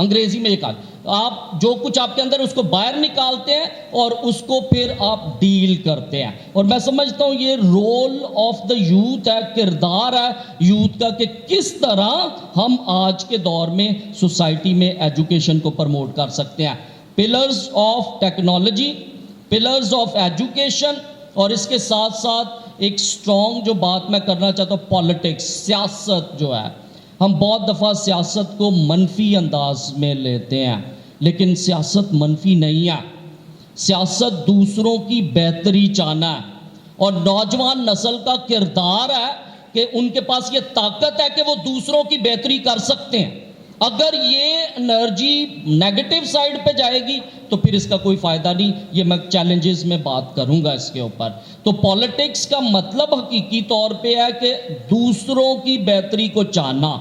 انگریزی میں یہ کہا آپ جو کچھ آپ کے اندر اس کو باہر نکالتے ہیں اور اس کو پھر آپ ڈیل کرتے ہیں. اور میں سمجھتا ہوں یہ رول آف دا یوتھ ہے, کردار ہے یوتھ کا کہ کس طرح ہم آج کے دور میں سوسائٹی میں ایجوکیشن کو پروموٹ کر سکتے ہیں. Pillars of technology, pillars of education, اور اس کے ساتھ ساتھ ایک سٹرونگ جو بات میں کرنا چاہتا ہوں پالیٹکس, سیاست جو ہے. ہم بہت دفعہ سیاست کو منفی انداز میں لیتے ہیں, لیکن سیاست منفی نہیں ہے. سیاست دوسروں کی بہتری چاہنا ہے, اور نوجوان نسل کا کردار ہے کہ ان کے پاس یہ طاقت ہے کہ وہ دوسروں کی بہتری کر سکتے ہیں. اگر یہ انرجی نیگیٹو سائیڈ پہ جائے گی تو پھر اس کا کوئی فائدہ نہیں. یہ میں چیلنجز میں بات کروں گا اس کے اوپر. تو پالیٹکس کا مطلب حقیقی طور پہ ہے کہ دوسروں کی بہتری کو چاہنا,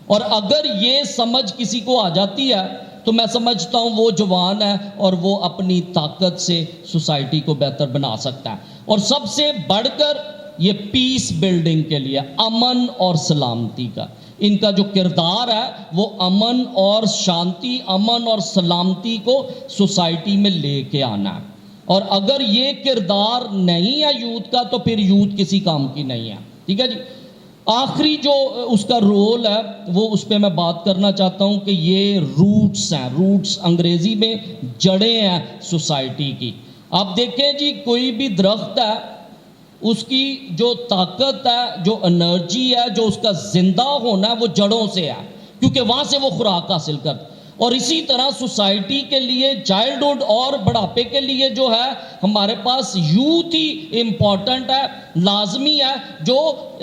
اور اگر یہ سمجھ کسی کو آ جاتی ہے تو میں سمجھتا ہوں وہ جوان ہے اور وہ اپنی طاقت سے سوسائٹی کو بہتر بنا سکتا ہے. اور سب سے بڑھ کر یہ پیس بلڈنگ کے لیے, امن اور سلامتی کا ان کا جو کردار ہے وہ امن اور شانتی, امن اور سلامتی کو سوسائٹی میں لے کے آنا ہے. اور اگر یہ کردار نہیں ہے یوتھ کا تو پھر یوتھ کسی کام کی نہیں ہے. ٹھیک ہے جی. آخری جو اس کا رول ہے وہ اس پہ میں بات کرنا چاہتا ہوں کہ یہ روٹس ہیں. روٹس انگریزی میں جڑیں ہیں سوسائٹی کی. آپ دیکھیں جی کوئی بھی درخت ہے اس کی جو طاقت ہے, جو انرجی ہے, جو اس کا زندہ ہونا ہے وہ جڑوں سے ہے, کیونکہ وہاں سے وہ خوراک حاصل کرتا. اور اسی طرح سوسائٹی کے لیے, چائلڈہڈ اور بڑھاپے کے لیے جو ہے ہمارے پاس یوتھ ہی امپورٹنٹ ہے, لازمی ہے, جو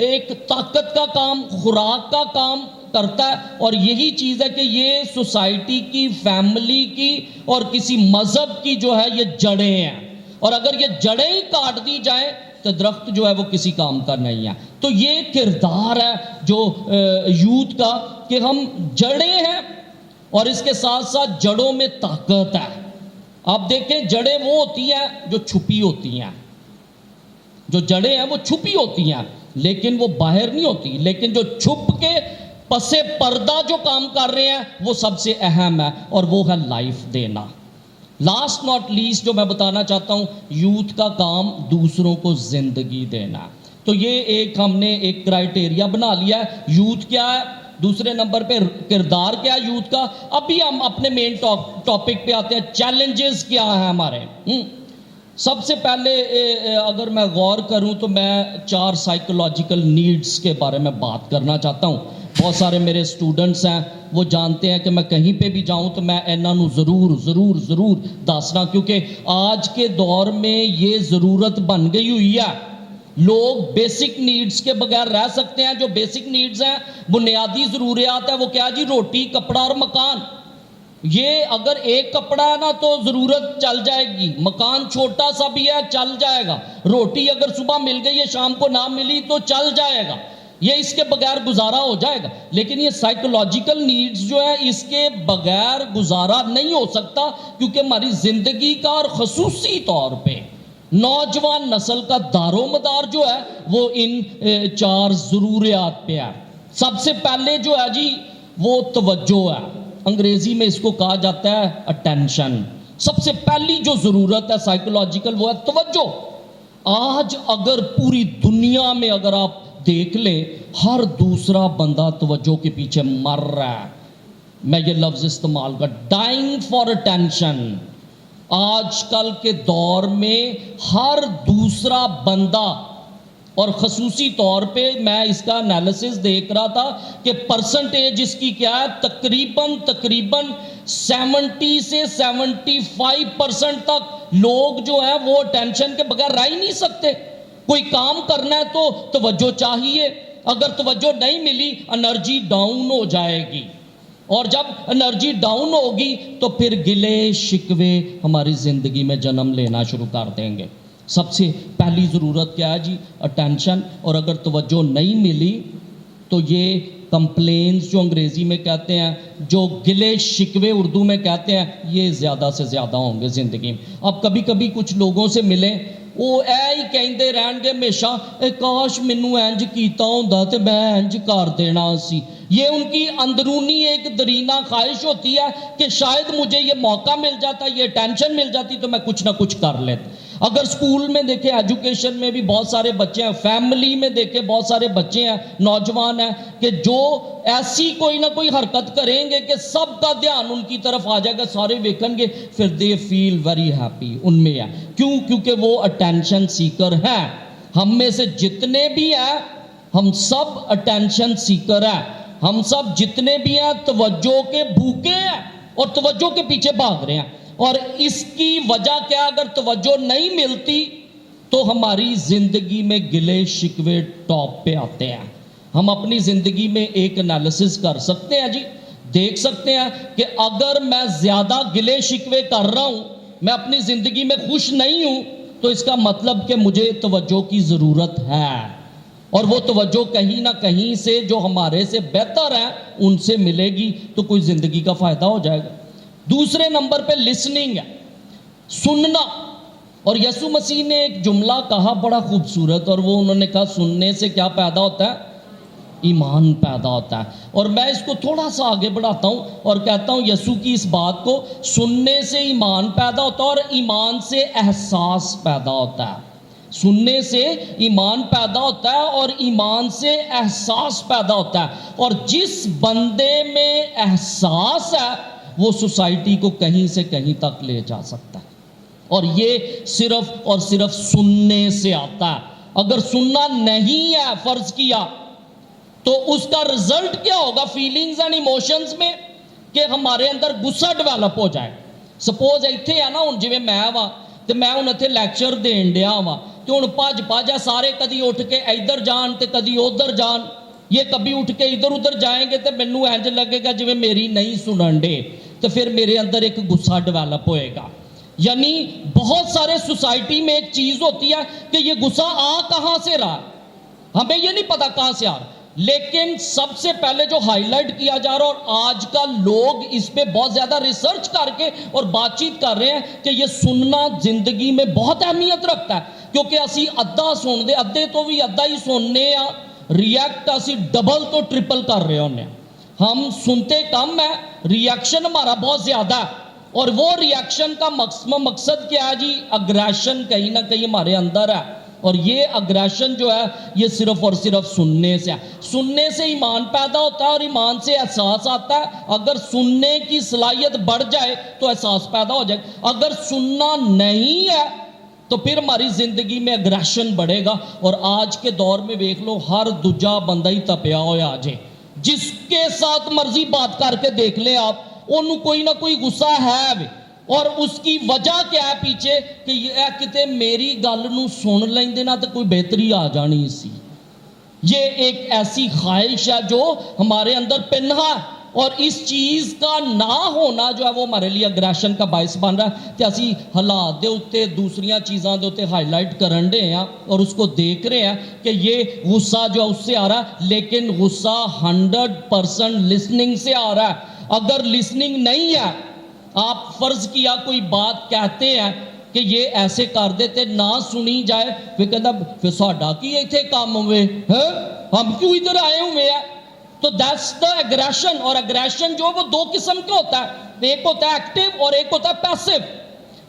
ایک طاقت کا کام, خوراک کا کام کرتا ہے. اور یہی چیز ہے کہ یہ سوسائٹی کی, فیملی کی اور کسی مذہب کی جو ہے یہ جڑیں ہیں. اور اگر یہ جڑیں ہی کاٹ دی جائیں تو درخت جو ہے وہ کسی کام کا نہیں ہے. تو یہ کردار ہے جو یوتھ کا کہ ہم جڑیں ہیں اور اس کے ساتھ ساتھ جڑوں میں طاقت ہے. آپ دیکھیں جڑیں وہ ہوتی ہیں جو چھپی ہوتی ہیں, جو جڑیں ہیں وہ چھپی ہوتی ہیں لیکن وہ باہر نہیں ہوتی, لیکن جو چھپ کے پس پردہ جو کام کر رہے ہیں وہ سب سے اہم ہے, اور وہ ہے لائف دینا. لاسٹ ناٹ لیسٹ جو میں بتانا چاہتا ہوں, یوتھ کا کام دوسروں کو زندگی دینا. تو یہ ایک ہم نے ایک کرائٹیریا بنا لیا ہے. یوتھ کیا ہے, دوسرے نمبر پہ کردار کیا ہے یوتھ کا. ابھی ہم اپنے مین ٹاپک پہ آتے ہیں, چیلنجز کیا ہیں ہمارے. سب سے پہلے اگر میں غور کروں تو میں 4 سائیکولوجیکل نیڈز کے بارے میں بات کرنا چاہتا ہوں. بہت سارے میرے سٹوڈنٹس ہیں وہ جانتے ہیں کہ میں کہیں پہ بھی جاؤں تو میں انہوں ضرور دسنا, کیونکہ آج کے دور میں یہ ضرورت بن گئی ہوئی ہے. لوگ بیسک نیڈز کے بغیر رہ سکتے ہیں. جو بیسک نیڈز ہیں, بنیادی ضروریات ہیں, وہ کیا جی, روٹی, کپڑا اور مکان. یہ اگر ایک کپڑا ہے نا تو ضرورت چل جائے گی, مکان چھوٹا سا بھی ہے چل جائے گا, روٹی اگر صبح مل گئی ہے شام کو نہ ملی تو چل جائے گا, یہ اس کے بغیر گزارا ہو جائے گا. لیکن یہ سائیکولوجیکل نیڈز جو ہے اس کے بغیر گزارا نہیں ہو سکتا, کیونکہ ہماری زندگی کا اور خصوصی طور پہ نوجوان نسل کا دار و مدار جو ہے وہ ان 4 ضروریات پہ ہے. سب سے پہلے جو ہے جی وہ توجہ ہے. انگریزی میں اس کو کہا جاتا ہے اٹینشن. سب سے پہلی جو ضرورت ہے سائیکولوجیکل وہ ہے توجہ. آج اگر پوری دنیا میں اگر آپ دیکھ لیں, ہر دوسرا بندہ توجہ کے پیچھے مر رہا ہے. میں یہ لفظ استعمال کر, ڈائنگ فار اٹینشن. آج کل کے دور میں ہر دوسرا بندہ, اور خصوصی طور پہ میں اس کا انالیسس دیکھ رہا تھا کہ پرسنٹیج اس کی کیا ہے, تقریباً 70 سے 75% تک لوگ جو ہیں وہ ٹینشن کے بغیر رہ ہی نہیں سکتے. کوئی کام کرنا ہے تو توجہ چاہیے, اگر توجہ نہیں ملی انرجی ڈاؤن ہو جائے گی, اور جب انرجی ڈاؤن ہوگی تو پھر گلے شکوے ہماری زندگی میں جنم لینا شروع کر دیں گے. سب سے پہلی ضرورت کیا ہے جی, اٹینشن. اور اگر توجہ نہیں ملی تو یہ کمپلینز جو انگریزی میں کہتے ہیں, جو گلے شکوے اردو میں کہتے ہیں, یہ زیادہ سے زیادہ ہوں گے زندگی میں. اب کبھی کبھی کچھ لوگوں سے ملیں, وہ ہی کہندے رہن گے ہمیشہ, کاش مینوں انج کیتا ہوندا تے میں انج کر دینا سی. یہ ان کی اندرونی ایک درینہ خواہش ہوتی ہے کہ شاید مجھے یہ موقع مل جاتا، یہ ٹینشن مل جاتی تو میں کچھ نہ کچھ کر لیتا۔ اگر سکول میں دیکھیں، ایجوکیشن میں بھی بہت سارے بچے ہیں، فیملی میں دیکھیں بہت سارے بچے ہیں، نوجوان ہیں کہ جو ایسی کوئی نہ کوئی حرکت کریں گے کہ سب کا دھیان ان کی طرف آ جائے گا، سارے ویکھن گے، پھر دے فیل ویری ہیپی، ان میں ہے کیوں؟ کیونکہ وہ اٹینشن سیکر ہیں۔ ہم میں سے جتنے بھی ہیں ہم سب اٹینشن سیکر ہیں، ہم سب جتنے بھی ہیں توجہ کے بھوکے ہیں اور توجہ کے پیچھے بھاگ رہے ہیں۔ اور اس کی وجہ کیا؟ اگر توجہ نہیں ملتی تو ہماری زندگی میں گلے شکوے ٹاپ پہ آتے ہیں۔ ہم اپنی زندگی میں ایک انالیسس کر سکتے ہیں جی، دیکھ سکتے ہیں کہ اگر میں زیادہ گلے شکوے کر رہا ہوں، میں اپنی زندگی میں خوش نہیں ہوں، تو اس کا مطلب کہ مجھے توجہ کی ضرورت ہے، اور وہ توجہ کہیں نہ کہیں سے جو ہمارے سے بہتر ہے ان سے ملے گی تو کوئی زندگی کا فائدہ ہو جائے گا۔ دوسرے نمبر پہ لسننگ ہے، سننا۔ اور یسوع مسیح نے ایک جملہ کہا بڑا خوبصورت، اور وہ انہوں نے کہا سننے سے کیا پیدا ہوتا ہے؟ ایمان پیدا ہوتا ہے۔ اور میں اس کو تھوڑا سا آگے بڑھاتا ہوں اور کہتا ہوں یسوع کی اس بات کو، سننے سے ایمان پیدا ہوتا ہے اور ایمان سے احساس پیدا ہوتا ہے۔ سننے سے ایمان پیدا ہوتا ہے اور ایمان سے احساس پیدا ہوتا ہے، اور جس بندے میں احساس ہے وہ سوسائٹی کو کہیں سے کہیں تک لے جا سکتا ہے، اور یہ صرف اور صرف سننے سے آتا ہے۔ اگر سننا نہیں ہے فرض کیا تو اس کا رزلٹ کیا ہوگا فیلنگز اینڈ ایموشنز میں؟ کہ ہمارے اندر غصہ ڈیولپ ہو جائے۔ سپوز ایتھے ہے نا، ہن جویں میں وا تے میں ہن ایتھے لیکچر دین ڈیا وا تے ہن بھج سارے کدی اٹھ کے ادھر جان تے کدی ادھر جان، یہ کبھی اٹھ کے ادھر ادھر جائیں گے تے مینوں انج لگے گا جویں میری نہیں سنن ڈے، تو پھر میرے اندر ایک غصہ ڈیولپ ہوئے گا۔ یعنی بہت سارے سوسائٹی میں ایک چیز ہوتی ہے کہ یہ غصہ آ کہاں سے رہا، ہمیں یہ نہیں پتا کہاں سے آ رہا، لیکن سب سے پہلے جو ہائی لائٹ کیا جا رہا، اور آج کل لوگ اس پہ بہت زیادہ ریسرچ کر کے اور بات چیت کر رہے ہیں کہ یہ سننا زندگی میں بہت اہمیت رکھتا ہے، کیونکہ اسی ادھا سن دے، ادھے تو بھی ادھا ہی سننے آ، ریئیکٹ اسی ڈبل تو ٹرپل کر رہے ہونے۔ ہم سنتے کم ہے، ریئیکشن ہمارا بہت زیادہ ہے، اور وہ ریئیکشن کا مقصد کیا ہے جی؟ اگریشن کہیں نہ کہیں ہمارے اندر ہے، اور یہ اگریشن جو ہے یہ صرف اور صرف سننے سے ہے۔ سننے سے ایمان پیدا ہوتا ہے اور ایمان سے احساس آتا ہے۔ اگر سننے کی صلاحیت بڑھ جائے تو احساس پیدا ہو جائے، اگر سننا نہیں ہے تو پھر ہماری زندگی میں اگریشن بڑھے گا۔ اور آج کے دور میں دیکھ لو، ہر دوجا بندہ ہی تپیا ہوا آ جائے، جس کے ساتھ مرضی بات کر کے دیکھ لیں آپ، انہوں کوئی نہ کوئی غصہ ہے، اور اس کی وجہ کیا ہے پیچھے؟ کہ یہ کتے میری گل نو سن لیندے نا تو کوئی بہتری آ جانی سی۔ یہ ایک ایسی خواہش ہے جو ہمارے اندر پنہا ہے، اور اس چیز کا نہ ہونا جو ہے وہ ہمارے لیے اگریشن کا باعث بن رہا ہے کہ اسی حالات دے اتے دوسریاں چیزاں دے اتے ہائی لائٹ کرن دے ہیں اور اس کو دیکھ رہے ہیں کہ یہ غصہ جو ہے اس سے آ رہا ہے، لیکن غصہ 100% لسننگ سے آ رہا ہے۔ اگر لسننگ نہیں ہے، آپ فرض کیا کوئی بات کہتے ہیں کہ یہ ایسے کر دیتے، نہ سنی جائے، پھر کہتا پھر ساڈا کی ایتھے کام ہوئے، ہم کیوں ادھر آئے ہوئے ہیں؟ تو دیٹس دا اگریشن۔ اور اگریشن جو وہ دو قسم کا ہوتا ہے، ایک ہوتا ہے ایکٹیو اور ایک ہوتا ہے پیسو۔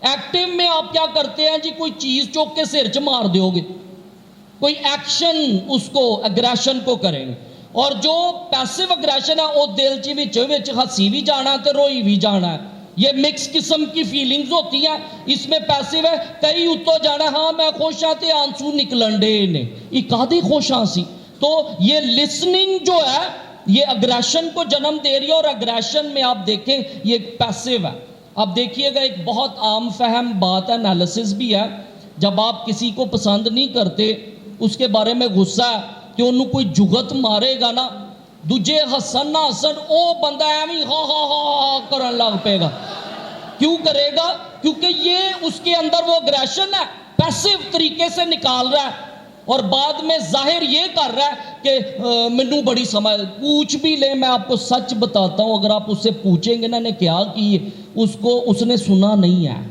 ایکٹیو میں آپ کیا کرتے ہیں جی؟ کوئی چیز چوک کے سر چ مار دیو گے، کوئی ایکشن اس کو اگریشن کو کریں گے۔ اور جو پیسو اگریشن ہے وہ دل چ ہسی بھی جانا ہے تے روئی بھی جانا ہے، یہ مکس قسم کی فیلنگز ہوتی ہیں۔ اس میں پیسو ہے، کئی اتو جانا ہاں میں خوش ہاں تے آنسو نکلن دے نے، ایک آدھی خوش ہاں سی۔ تو یہ لسننگ جو ہے یہ اگریشن کو جنم دے رہی ہے، اور اگریشن میں آپ دیکھیں یہ ایک پیسو ہے۔ اب دیکھیے گا ایک بہت عام فہم بات ہے، انالیسس بھی ہے، جب آپ کسی کو پسند نہیں کرتے، اس کے بارے میں غصہ ہے کہ انہوں کوئی جگت مارے گا نا، دوجے ہسن نہ ہسن، او بندہ ایویں ہا ہا ہا کرن لگ پے گا۔ کیوں کرے گا؟ کیونکہ یہ اس کے اندر وہ اگریشن ہے، پیسو طریقے سے نکال رہا ہے، اور بعد میں ظاہر یہ کر رہا ہے کہ منوں بڑی سمجھ، پوچھ بھی لیں، میں آپ کو سچ بتاتا ہوں، اگر آپ اس سے پوچھیں گے نا نے کیا کی، اس نے سنا نہیں ہے،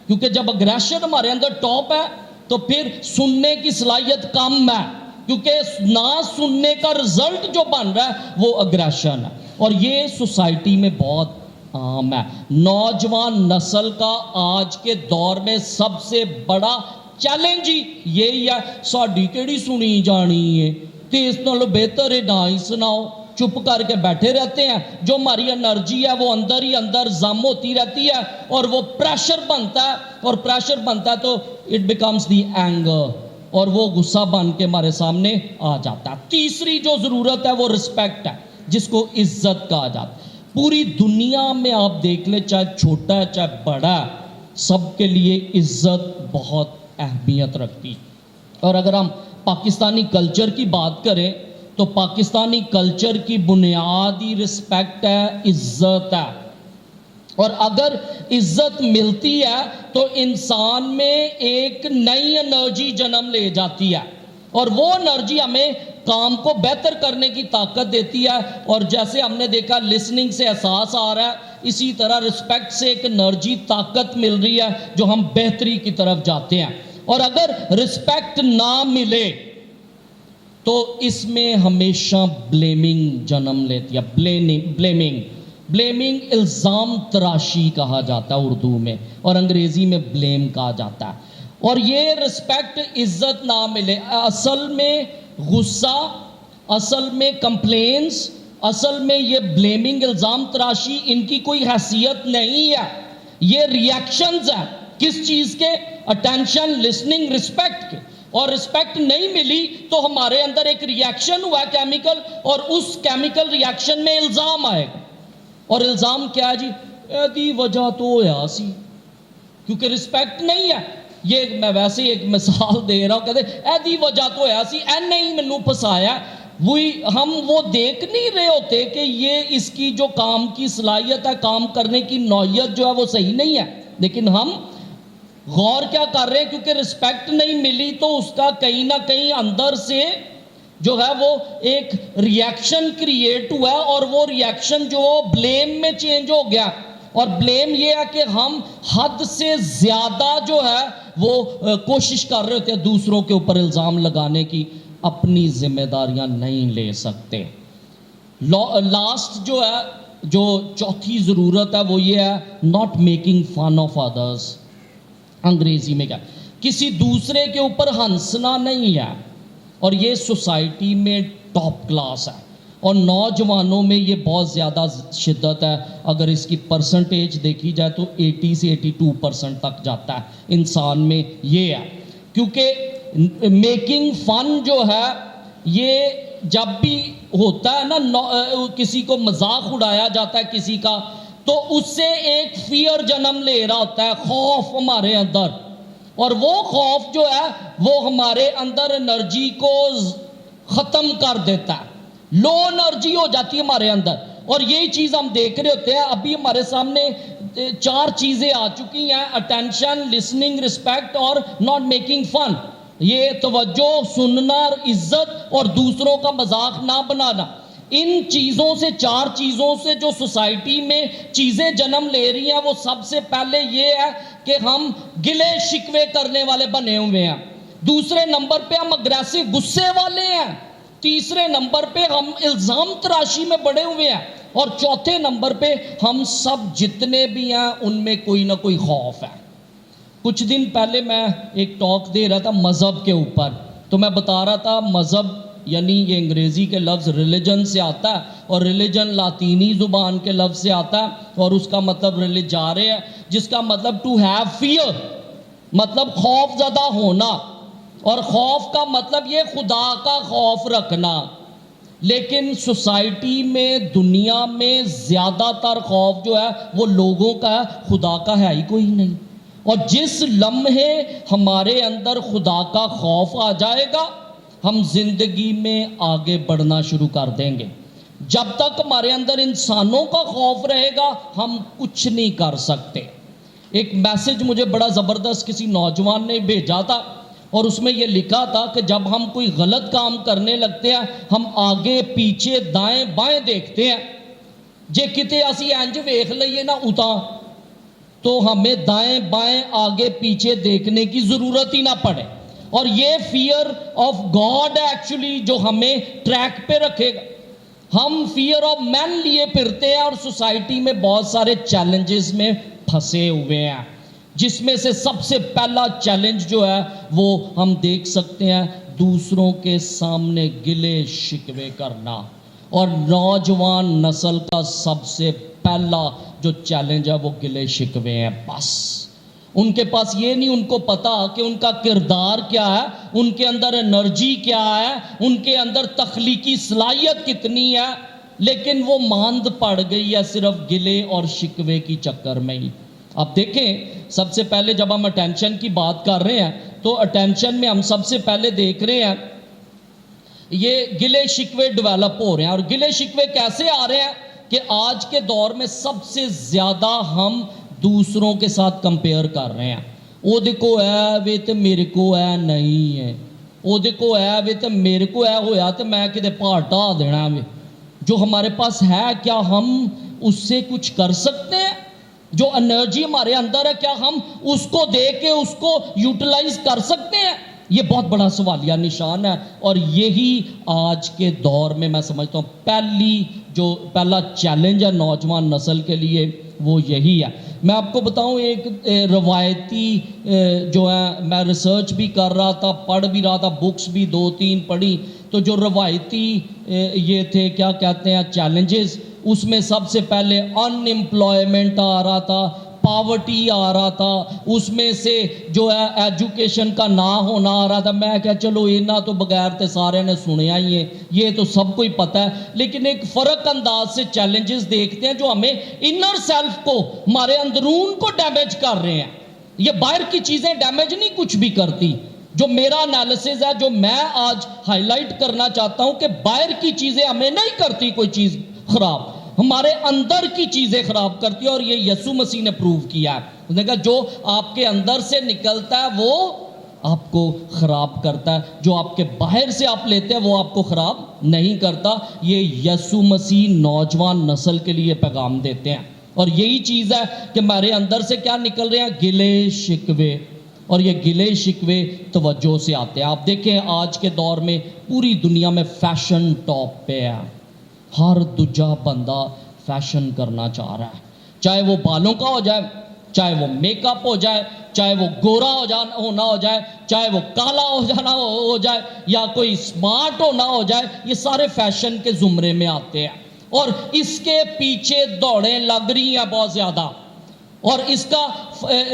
کیونکہ جب اگریشن ہمارے اندر ٹاپ ہے تو پھر سننے کی صلاحیت کم ہے۔ کیونکہ نہ سننے کا رزلٹ جو بن رہا ہے وہ اگریشن ہے، اور یہ سوسائٹی میں بہت عام ہے۔ نوجوان نسل کا آج کے دور میں سب سے بڑا چیلنج ہی یہی ہے، ساڈی کیڑی سنی جانی ہے، تے اس نالوں بہتر ہے نہ ہی سناؤ، چپ کر کے بیٹھے رہتے ہیں۔ جو ہماری انرجی ہے وہ اندر ہی اندر ضم ہوتی رہتی ہے، اور وہ پریشر بنتا ہے، اور پریشر بنتا ہے تو اٹ بیکمز دی اینگر، اور وہ غصہ بن کے ہمارے سامنے آ جاتا ہے۔ تیسری جو ضرورت ہے وہ رسپیکٹ ہے، جس کو عزت کہا جاتا ہے۔ پوری دنیا میں آپ دیکھ لیں، چاہے چھوٹا ہے چاہے بڑا ہے، سب کے لیے عزت بہت اہمیت رکھتی ہے۔ اور اگر ہم پاکستانی کلچر کی بات کریں تو پاکستانی کلچر کی بنیادی رسپیکٹ ہے، عزت ہے، اور اگر عزت ملتی ہے تو انسان میں ایک نئی انرجی جنم لے جاتی ہے، اور وہ انرجی ہمیں کام کو بہتر کرنے کی طاقت دیتی ہے۔ اور جیسے ہم نے دیکھا لسننگ سے احساس آ رہا ہے، اسی طرح رسپیکٹ سے ایک انرجی طاقت مل رہی ہے جو ہم بہتری کی طرف جاتے ہیں۔ اور اگر رسپیکٹ نہ ملے تو اس میں ہمیشہ بلیمنگ جنم لیتی ہے۔ بلیمنگ الزام تراشی کہا جاتا ہے اردو میں، اور انگریزی میں بلیم کہا جاتا ہے۔ اور یہ رسپیکٹ عزت نہ ملے، اصل میں غصہ، اصل میں کمپلینس، اصل میں یہ بلیمنگ الزام تراشی، ان کی کوئی حیثیت نہیں ہے، یہ ریاکشنز ہیں۔ کس چیز کے؟ اٹینشن، لسننگ، رسپیکٹ کے۔ اور رسپیکٹ نہیں ملی تو ہمارے اندر ایک ریاکشن ہوا ہے کیمیکل، اور اس کیمیکل ریاکشن میں الزام آئے گا۔ اور الزام کیا ہے جی؟ ایدی وجہ تو ہویا سی، کیونکہ رسپیکٹ نہیں ہے۔ یہ میں ویسے ایک مثال دے رہا ہوں، کہتے ایدی وجہ تو ہویا سی، این نہیں منوں پھسایا۔ ہم وہ دیکھ نہیں رہے ہوتے کہ یہ اس کی جو کام کی صلاحیت ہے، کام کرنے کی نوعیت جو ہے وہ صحیح نہیں ہے، لیکن ہم غور کیا کر رہے ہیں؟ کیونکہ رسپیکٹ نہیں ملی تو اس کا کہیں نہ کہیں اندر سے جو ہے وہ ایک ریاکشن کریٹ ہوا ہے، اور وہ ریاکشن جو بلیم میں چینج ہو گیا۔ اور بلیم یہ ہے کہ ہم حد سے زیادہ جو ہے وہ کوشش کر رہے ہوتے ہیں دوسروں کے اوپر الزام لگانے کی، اپنی ذمہ داریاں نہیں لے سکتے۔ لاسٹ جو ہے، جو چوتھی ضرورت ہے وہ یہ ہے not making fun of others. انگریزی میں کیا؟ کسی دوسرے کے اوپر ہنسنا نہیں ہے، اور یہ سوسائٹی میں ٹاپ کلاس ہے، اور نوجوانوں میں یہ بہت زیادہ شدت ہے۔ اگر اس کی پرسنٹیج دیکھی جائے تو 80 سے 82% تک جاتا ہے انسان میں، یہ ہے۔ کیونکہ میکنگ فن جو ہے یہ جب بھی ہوتا ہے نا، کسی کو مذاق اڑایا جاتا ہے کسی کا، تو اس سے ایک فیئر جنم لے رہا ہوتا ہے، خوف ہمارے اندر، اور وہ خوف جو ہے وہ ہمارے اندر انرجی کو ختم کر دیتا ہے، لو انرجی ہو جاتی ہے ہمارے اندر۔ اور یہی چیز ہم دیکھ رہے ہوتے ہیں، ابھی ہمارے سامنے 4 چیزیں آ چکی ہیں: اٹینشن، لسننگ، رسپیکٹ اور ناٹ میکنگ فن۔ یہ توجہ، سننا، عزت اور دوسروں کا مذاق نہ بنانا، ان چیزوں سے، 4 چیزوں سے جو سوسائٹی میں چیزیں جنم لے رہی ہیں، وہ سب سے پہلے یہ ہے کہ ہم گلے شکوے کرنے والے بنے ہوئے ہیں۔ دوسرے نمبر پہ ہم اگریسو، غصے والے ہیں۔ تیسرے نمبر پہ ہم الزام تراشی میں بڑے ہوئے ہیں، اور چوتھے نمبر پہ ہم سب جتنے بھی ہیں ان میں کوئی نہ کوئی خوف ہے۔ کچھ دن پہلے میں ایک ٹاک دے رہا تھا مذہب کے اوپر، تو میں بتا رہا تھا مذہب یعنی یہ انگریزی کے لفظ ریلیجن سے آتا ہے، اور ریلیجن لاطینی زبان کے لفظ سے آتا ہے، اور اس کا مطلب ریلیجارے ہے، جس کا مطلب ٹو ہیو فیئر، مطلب خوف زدہ ہونا، اور خوف کا مطلب یہ خدا کا خوف رکھنا۔ لیکن سوسائٹی میں، دنیا میں زیادہ تر خوف جو ہے وہ لوگوں کا ہے، خدا کا ہے ہی کوئی نہیں۔ اور جس لمحے ہمارے اندر خدا کا خوف آ جائے گا، ہم زندگی میں آگے بڑھنا شروع کر دیں گے۔ جب تک ہمارے اندر انسانوں کا خوف رہے گا ہم کچھ نہیں کر سکتے۔ ایک میسج مجھے بڑا زبردست کسی نوجوان نے بھیجا تھا، اور اس میں یہ لکھا تھا کہ جب ہم کوئی غلط کام کرنے لگتے ہیں، ہم آگے پیچھے دائیں بائیں دیکھتے ہیں، جے کتے اسی انج ویکھ لئیے نا اتاں، تو ہمیں دائیں بائیں آگے پیچھے دیکھنے کی ضرورت ہی نہ پڑے۔ اور یہ فیئر آف گاڈ ہے ایکچولی جو ہمیں ٹریک پہ رکھے گا. ہم فیئر آف مین لیے پھرتے ہیں اور سوسائٹی میں بہت سارے چیلنجز میں پھنسے ہوئے ہیں، جس میں سے سب سے پہلا چیلنج جو ہے وہ ہم دیکھ سکتے ہیں دوسروں کے سامنے گلے شکوے کرنا. اور نوجوان نسل کا سب سے پہلا جو چیلنج ہے وہ گلے شکوے ہیں. بس ان کے پاس یہ نہیں ان کو پتا کہ ان کا کردار کیا ہے، ان کے اندر انرجی کیا ہے، ان کے اندر تخلیقی صلاحیت کتنی ہے، لیکن وہ ماند پڑ گئی ہے صرف گلے اور شکوے کی چکر میں ہی. اب دیکھیں سب سے پہلے جب ہم اٹینشن کی بات کر رہے ہیں تو اٹینشن میں ہم سب سے پہلے دیکھ رہے ہیں یہ گلے شکوے ڈیولپ ہو رہے ہیں. اور گلے شکوے کیسے آ رہے ہیں کہ آج کے دور میں سب سے زیادہ ہم دوسروں کے ساتھ کمپیئر کر رہے ہیں. وہ دیکھو ہے وے تو میرے کو ہے نہیں ہے، وہ دیکھو ہے وے تو میرے کو ہے ہویا تو میں کدے پہاڑ ڈھا دینا وے. جو ہمارے پاس ہے کیا ہم اس سے کچھ کر سکتے ہیں؟ جو انرجی ہمارے اندر ہے کیا ہم اس کو دے کے اس کو یوٹیلائز کر سکتے ہیں؟ یہ بہت بڑا سوالیہ نشان ہے. اور یہی آج کے دور میں میں سمجھتا ہوں پہلا چیلنج ہے نوجوان نسل کے لیے وہ یہی ہے. میں آپ کو بتاؤں ایک روایتی جو ہے میں ریسرچ بھی کر رہا تھا، پڑھ بھی رہا تھا، بکس بھی 2-3 پڑھی، تو جو روایتی یہ تھے کیا کہتے ہیں چیلنجز، اس میں سب سے پہلے ان امپلائمنٹ آ رہا تھا، پاورٹی آ رہا تھا، اس میں سے جو ہے ایجوکیشن کا نہ ہونا آ رہا تھا. میں کہا چلو اینا تو بغیر تے سارے نے سنیا ہی ہے، یہ تو سب کو ہی پتہ ہے. لیکن ایک فرق انداز سے چیلنجز دیکھتے ہیں جو ہمیں انر سیلف کو، ہمارے اندرون کو ڈیمیج کر رہے ہیں. یہ باہر کی چیزیں ڈیمیج نہیں کچھ بھی کرتی. جو میرا انالیسز ہے، جو میں آج ہائی لائٹ کرنا چاہتا ہوں کہ باہر کی چیزیں ہمیں نہیں کرتی کوئی چیز خراب، ہمارے اندر کی چیزیں خراب کرتی ہے. اور یہ یسوع مسیح نے پروو کیا ہے. اس نے کہا جو آپ کے اندر سے نکلتا ہے وہ آپ کو خراب کرتا ہے، جو آپ کے باہر سے آپ لیتے ہیں وہ آپ کو خراب نہیں کرتا. یہ یسوع مسیح نوجوان نسل کے لیے پیغام دیتے ہیں. اور یہی چیز ہے کہ ہمارے اندر سے کیا نکل رہے ہیں؟ گلے شکوے. اور یہ گلے شکوے توجہ سے آتے ہیں. آپ دیکھیں آج کے دور میں پوری دنیا میں فیشن ٹاپ پہ ہے. ہر دوجا بندہ فیشن کرنا چاہ رہا ہے، چاہے وہ بالوں کا ہو جائے، چاہے وہ میک اپ ہو جائے، چاہے وہ گورا ہونا ہو جائے، چاہے وہ کالا ہو جانا ہو جائے، یا کوئی اسمارٹ ہونا ہو جائے. یہ سارے فیشن کے زمرے میں آتے ہیں اور اس کے پیچھے دوڑیں لگ رہی ہیں بہت زیادہ. اور اس کا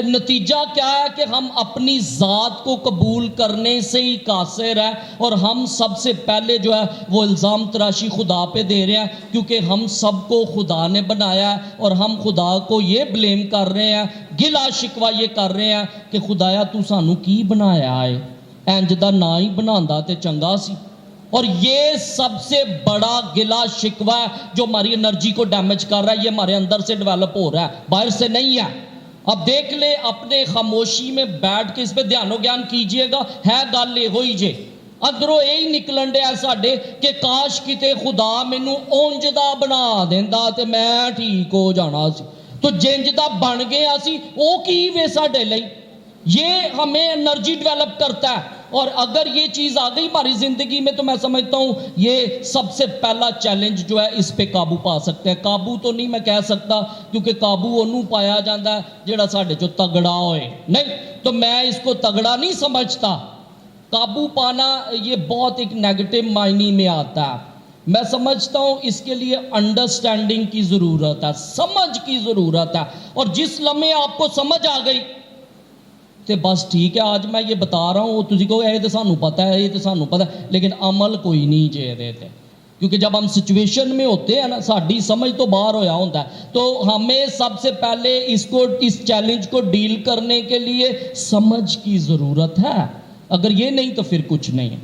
نتیجہ کیا ہے کہ ہم اپنی ذات کو قبول کرنے سے ہی قاصر ہیں. اور ہم سب سے پہلے جو ہے وہ الزام تراشی خدا پہ دے رہے ہیں، کیونکہ ہم سب کو خدا نے بنایا ہے اور ہم خدا کو یہ بلیم کر رہے ہیں، گلا شکوہ یہ کر رہے ہیں کہ خدایا تو سانو کی بنایا ہے، انج دا نہ ہی بناندا تے چنگا سی. اور یہ سب سے بڑا گلا شکوہ ہے جو ہماری انرجی کو ڈیمیج کر رہا ہے. یہ ہمارے اندر سے ڈیولپ ہو رہا ہے، باہر سے نہیں ہے. اب دیکھ لیں اپنے خاموشی میں بیٹھ کے اس پہ دھیان و گیان کیجئے گا. ہے گل یہ ہوئی جے اندروں یہی نکلن ڈیا ساڈے کہ کاش کتے خدا مینوں اونج دا بنا دیندا تے میں ٹھیک ہو جانا سی. تو جنج دا بن گیا سی او کی وے ساڈے لئی. یہ ہمیں انرجی ڈیولپ کرتا ہے. اور اگر یہ چیز آ گئی ہماری زندگی میں تو میں سمجھتا ہوں یہ سب سے پہلا چیلنج جو ہے اس پہ قابو پا سکتے ہیں. قابو تو نہیں میں کہہ سکتا کیونکہ قابو انہوں پایا جاتا ہے جڑا ساڈے جو تگڑا ہوئے. نہیں تو میں اس کو تگڑا نہیں سمجھتا. قابو پانا یہ بہت ایک نیگیٹو معنی میں آتا ہے. میں سمجھتا ہوں اس کے لیے انڈرسٹینڈنگ کی ضرورت ہے، سمجھ کی ضرورت ہے. اور جس لمحے آپ کو سمجھ آ گئی تے بس ٹھیک ہے آج میں یہ بتا رہا ہوں تجھے کو یہ تو سانو پتہ ہے، یہ تو سانو پتہ ہے، لیکن عمل کوئی نہیں جے دیتے. کیونکہ جب ہم سچویشن میں ہوتے ہیں نا ساڈی سمجھ تو باہر ہویا ہوتا ہے. تو ہمیں سب سے پہلے اس چیلنج کو ڈیل کرنے کے لیے سمجھ کی ضرورت ہے. اگر یہ نہیں تو پھر کچھ نہیں ہے.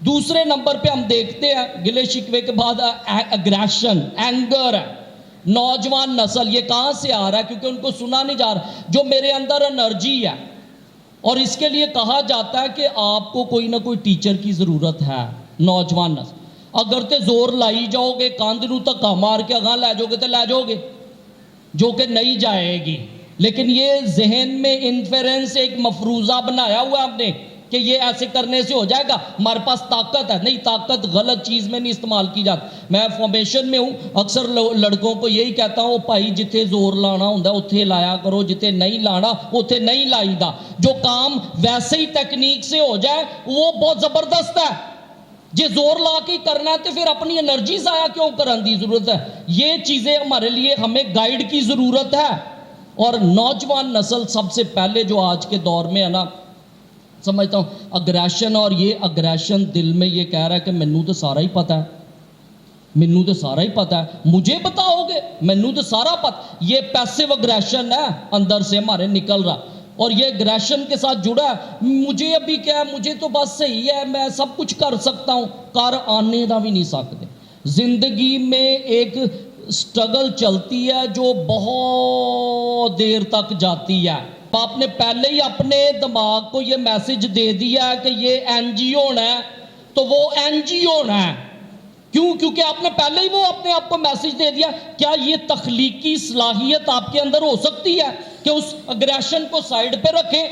دوسرے نمبر پہ ہم دیکھتے ہیں گلے شکوے کے بعد اگریشن، اینگر ہے. نوجوان نسل یہ کہاں سے آ رہا ہے؟ کیونکہ ان کو سنا نہیں جا رہا جو میرے اندر انرجی ہے. اور اس کے لیے کہا جاتا ہے کہ آپ کو کوئی نہ کوئی ٹیچر کی ضرورت ہے. نوجوان نسل اگر تے زور لائی جاؤ گے کاندھ نو دھکا مار کے اگاں لے جاؤ گے تو لے جاؤ گے، جو کہ نہیں جائے گی. لیکن یہ ذہن میں انفیرنس ایک مفروضہ بنایا ہوا ہم نے کہ یہ ایسے کرنے سے ہو جائے گا, ہمارے پاس طاقت ہے. نہیں, طاقت غلط چیز میں نہیں استعمال کی جاتی. میں فارمیشن میں ہوں, اکثر لڑکوں کو یہی کہتا ہوں, بھائی جتھے زور لانا ہوں اتھے لایا کرو, جتھے نہیں لانا اتھے نہیں لائی دا. جو کام ویسے ہی ٹیکنیک سے ہو جائے وہ بہت زبردست ہے. جے زور لا کے کرنا ہے تو پھر اپنی انرجی ضائع کیوں کرنے کی ضرورت ہے. یہ چیزیں ہمارے لیے ہمیں گائیڈ کی ضرورت ہے. اور نوجوان نسل سب سے پہلے جو آج کے دور میں ہے نا, سمجھتا ہوں اگریشن, اور یہ اگریشن دل میں یہ کہہ رہا ہے کہ مینوں تو سارا ہی پتہ ہے, مینوں تو سارا ہی پتہ ہے, مجھے بتاؤ گے, مینوں تو سارا پتہ. یہ پیسیو اگریشن ہے اندر سے ہمارے نکل رہا, اور یہ اگریشن کے ساتھ جڑا ہے. مجھے ابھی کیا ہے, مجھے تو بس صحیح ہے, میں سب کچھ کر سکتا ہوں. کر آنے دا بھی نہیں سکتے. زندگی میں ایک سٹرگل چلتی ہے جو بہت دیر تک جاتی ہے. آپ نے پہلے ہی اپنے دماغ کو یہ میسج دے دیا ہے کہ یہ این جی ہونا ہے تو وہ این جی ہونا ہے. کیوں؟ کیونکہ آپ نے پہلے ہی وہ اپنے آپ کو میسج دے دیا. کیا یہ تخلیقی صلاحیت آپ کے اندر ہو سکتی ہے کہ اس اگریشن کو سائیڈ پہ رکھیں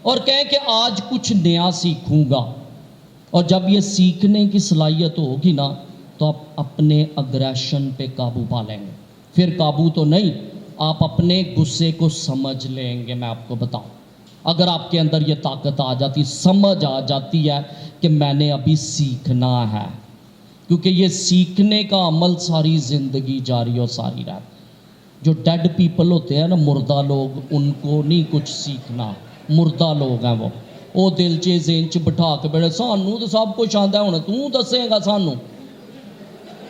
اور کہیں کہ آج کچھ نیا سیکھوں گا؟ اور جب یہ سیکھنے کی صلاحیت ہوگی نا تو آپ اپنے اگریشن پہ قابو پا لیں گے. پھر قابو تو نہیں, آپ اپنے غصے کو سمجھ لیں گے. میں آپ کو بتاؤں, اگر آپ کے اندر یہ طاقت آ جاتی, سمجھ آ جاتی ہے کہ میں نے ابھی سیکھنا ہے, کیونکہ یہ سیکھنے کا عمل ساری زندگی جاری اور ساری رہتا. جو ڈیڈ پیپل ہوتے ہیں نا, مردہ لوگ, ان کو نہیں کچھ سیکھنا. مردہ لوگ ہیں وہ دل چ ذہن چ بٹھا کے بیٹھے, سانوں تو سب کچھ آندا ہے, ہن تو دسے گا سانوں,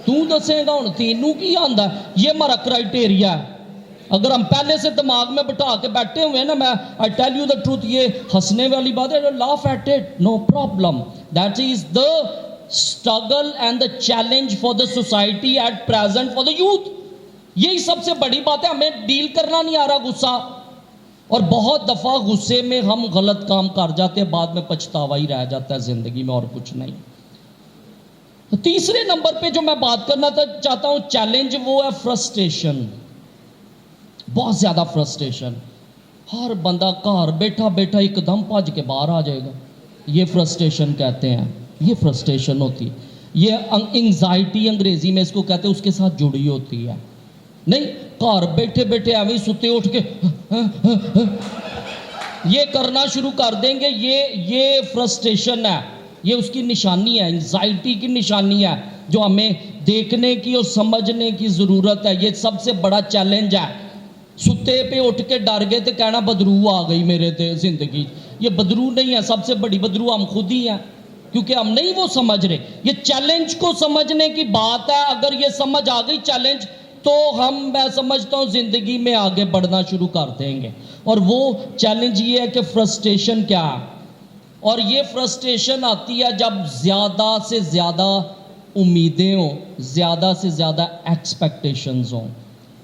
تو دسے گا ہن تینوں کی آندا ہے. یہ ہمارا کرائٹیریا ہے. اگر ہم پہلے سے دماغ میں بٹھا کے بیٹھے ہوئے ہیں نا, میں I tell you the truth, یہ ہنسنے والی بات ہے, laugh at it, no problem. That is the struggle and the challenge for the society at present for the youth. یہی سب سے بڑی بات ہے. ہمیں ڈیل کرنا نہیں آ رہا غصہ, اور بہت دفعہ غصے میں ہم غلط کام کر جاتے ہیں, بعد میں پچھتاوا ہی رہ جاتا ہے زندگی میں, اور کچھ نہیں. تیسرے نمبر پہ جو میں بات کرنا چاہتا ہوں چیلنج, وہ ہے فرسٹریشن. بہت زیادہ فرسٹریشن. ہر بندہ گھر بیٹھا بیٹھا ایک دم بھج کے باہر آ جائے گا. یہ فرسٹریشن کہتے ہیں, یہ فرسٹریشن ہوتی. یہ انگزائٹی انگریزی میں اس کو کہتے ہیں, اس کے ساتھ جڑی ہوتی ہے. نہیں, گھر بیٹھے بیٹھے ایویں ستے اٹھ کے یہ کرنا شروع کر دیں گے, یہ فرسٹریشن ہے. یہ اس کی نشانی ہے, انگزائٹی کی نشانی ہے, جو ہمیں دیکھنے کی اور سمجھنے کی ضرورت ہے. یہ سب سے بڑا چیلنج ہے. ستے پہ اٹھ کے ڈر گئے تو کہنا بدرو آ گئی میرے زندگی. یہ بدرو نہیں ہے, سب سے بڑی بدرو ہم خود ہی ہیں, کیونکہ ہم نہیں وہ سمجھ رہے. یہ چیلنج کو سمجھنے کی بات ہے. اگر یہ سمجھ آ گئی چیلنج, تو میں سمجھتا ہوں زندگی میں آگے بڑھنا شروع کر دیں گے. اور وہ چیلنج یہ ہے کہ فرسٹریشن کیا ہے. اور یہ فرسٹریشن آتی ہے جب زیادہ سے زیادہ امیدیں ہوں, زیادہ سے زیادہ ایکسپیکٹیشنز ہوں.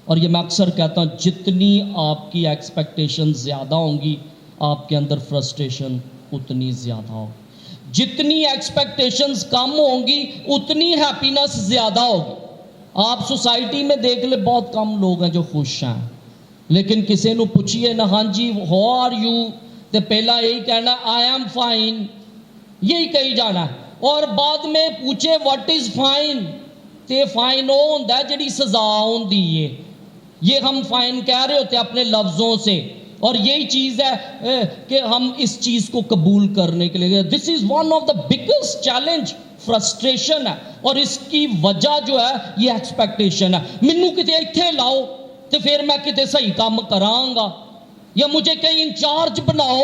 اور یہ میں اکثر کہتا ہوں, جتنی آپ کی ایکسپیکٹیشن زیادہ ہوں گی, آپ کے اندر فرسٹریشن اتنی زیادہ ہوگی. جتنی ایکسپیکٹیشنز کم ہوں گی, اتنی ہیپینس زیادہ ہوگی. آپ سوسائٹی میں دیکھ لیں, بہت کم لوگ ہیں جو خوش ہیں. لیکن کسی نو پوچھئے نا, ہاں جی ہاؤ آر یو, تو پہلا یہی کہنا آئی ایم فائن, یہی کہی جانا ہے. اور بعد میں پوچھے واٹ از فائن, تے فائن وہ ہوتا ہے جڑی سزا ہوندی ہے. یہ ہم فائن کہہ رہے ہوتے ہیں اپنے لفظوں سے, اور یہی چیز ہے کہ ہم اس چیز کو قبول کرنے کے لیے. This is one of the biggest challenge, frustration ہے. اور اس کی وجہ جو ہے یہ ایکسپیکٹیشن ہے. مینوں کتے اتھے لاؤ تو پھر میں کتے صحیح کام کراں گا, یا مجھے کہیں انچارج بناؤ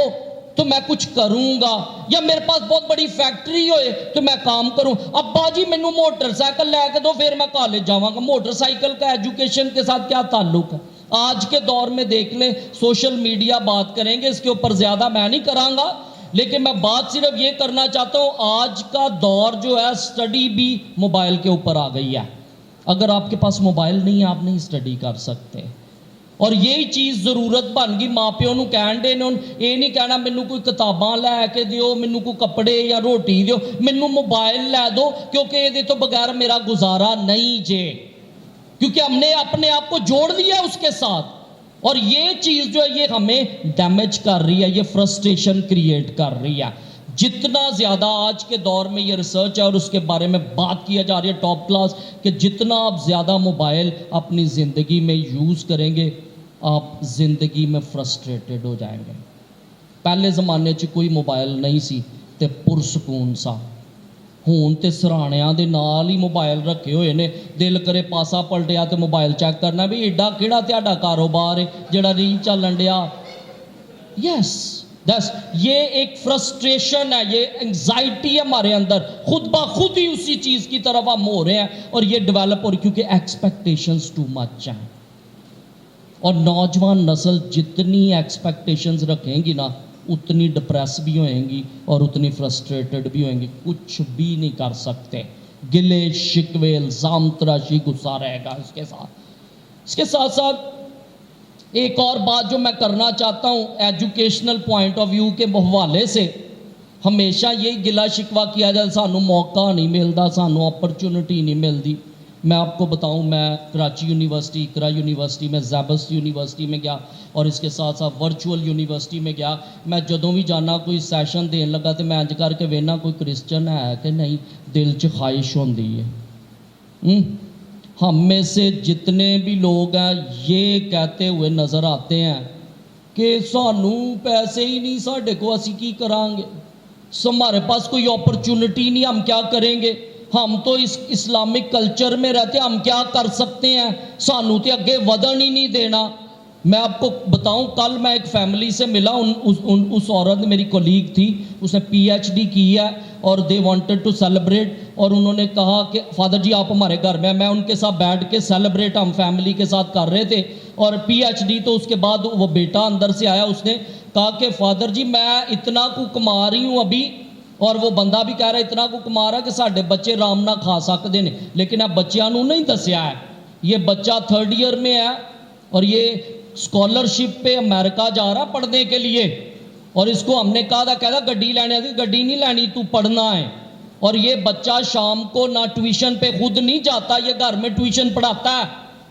تو میں کچھ کروں گا, یا میرے پاس بہت بڑی فیکٹری ہوئے تو میں کام کروں. ابا جی مینوں موٹر سائیکل لے کے دو, پھر میں کالج جاواں گا. موٹر سائیکل کا ایجوکیشن کے ساتھ کیا تعلق ہے؟ آج کے دور میں دیکھ لیں, سوشل میڈیا بات کریں گے, اس کے اوپر زیادہ میں نہیں کراں گا, لیکن میں بات صرف یہ کرنا چاہتا ہوں, آج کا دور جو ہے اسٹڈی بھی موبائل کے اوپر آ گئی ہے. اگر آپ کے پاس موبائل نہیں ہے, آپ نہیں اسٹڈی کر سکتے. اور یہی چیز ضرورت بن گئی ماں پیو نو کہن دے نے, یہ نہیں کہنا مینوں کوئی کتاباں لے کے دیو, مینوں کوئی کپڑے یا روٹی دیو, مینوں موبائل لے دو, کیونکہ یہ تو بغیر میرا گزارا نہیں جے. کیونکہ ہم نے اپنے آپ کو جوڑ لیا اس کے ساتھ. اور یہ چیز جو ہے یہ ہمیں ڈیمیج کر رہی ہے, یہ فرسٹریشن کریٹ کر رہی ہے. جتنا زیادہ آج کے دور میں یہ ریسرچ ہے اور اس کے بارے میں بات کیا جا رہی ہے ٹاپ کلاس کہ جتنا آپ زیادہ موبائل اپنی زندگی میں یوز کریں گے آپ زندگی میں فرسٹریٹڈ ہو جائیں گے. پہلے زمانے 'ਚ کوئی موبائل نہیں سی تے پرسکون سا. ہون تے سرانیاں دے نال ہی موبائل رکھے ہوئے نے, دل کرے پاسا پلٹیا تے موبائل چیک کرنا بھی ایڈا کیڑا تہاڈا کاروبار ہے جڑا نہیں چلن ڈیا. یس یہ ایک فرسٹریشن ہے, یہ انگزائٹی ہے ہمارے اندر, خود بخود ہی اسی چیز کی طرف ہم ہو رہے ہیں اور یہ ڈیولپ ہو رہی کیونکہ ایکسپیکٹیشنز ٹو مچ ہیں. اور نوجوان نسل جتنی ایکسپیکٹیشنز رکھیں گی نا اتنی ڈپریس بھی ہوئیں گی اور اتنی فرسٹریٹڈ بھی ہوئیں گی, کچھ بھی نہیں کر سکتے. گلے شکوے الزام تراشی غصہ رہے گا اس کے ساتھ. اس کے ساتھ ساتھ ایک اور بات جو میں کرنا چاہتا ہوں ایجوکیشنل پوائنٹ آف ویو کے حوالے سے, ہمیشہ یہی گلا شکوہ کیا جائے سانوں موقع نہیں ملتا, سانوں اپرچونٹی نہیں ملتی. میں آپ کو بتاؤں, میں کراچی یونیورسٹی, اقرا یونیورسٹی میں, زیبس یونیورسٹی میں گیا اور اس کے ساتھ ساتھ ورچوئل یونیورسٹی میں گیا. میں جدوں بھی جانا کوئی سیشن دین لگا تو میں انج کر کے وینا کوئی کرسچن ہے کہ نہیں, دل 'ਚ خواہش ہوندی ہے. ہم میں سے جتنے بھی لوگ ہیں یہ کہتے ہوئے نظر آتے ہیں کہ سانوں پیسے ہی نہیں, ساڈے کو اسی کی کران گے, ہمارے پاس کوئی اپرچونٹی نہیں, ہم کیا کریں گے, ہم تو اس اسلامک کلچر میں رہتے ہیں, ہم کیا کر سکتے ہیں, سانوں تے اگے ودن ہی نہیں دینا. میں آپ کو بتاؤں, کل میں ایک فیملی سے ملا, اس عورت میری کولیگ تھی, اس نے PhD کی ہے اور دے وانٹڈ ٹو سیلیبریٹ, اور انہوں نے کہا کہ فادر جی آپ ہمارے گھر میں ان کے ساتھ بیٹھ کے سیلیبریٹ ہم فیملی کے ساتھ کر رہے تھے. اور PhD تو اس کے بعد وہ بیٹا اندر سے آیا, اس نے کہا کہ فادر جی میں اتنا کو کما رہی ہوں ابھی, اور وہ بندہ بھی کہہ رہا ہے اتنا کو کما رہا ہے کہ ساڈے بچے رام نہ کھا سکتے ہیں, لیکن اب بچیاں نوں نہیں دسیا ہے. یہ بچہ 3rd ایئر میں ہے اور یہ اسکالرشپ پہ امریکہ جا رہا پڑھنے کے لیے, اور اس کو ہم نے کہا تھا گڈی لینے تھی, گڈی نہیں لینی, تو پڑھنا ہے. اور یہ بچہ شام کو نہ ٹیوشن پہ خود نہیں جاتا, یہ گھر میں ٹیوشن پڑھاتا ہے,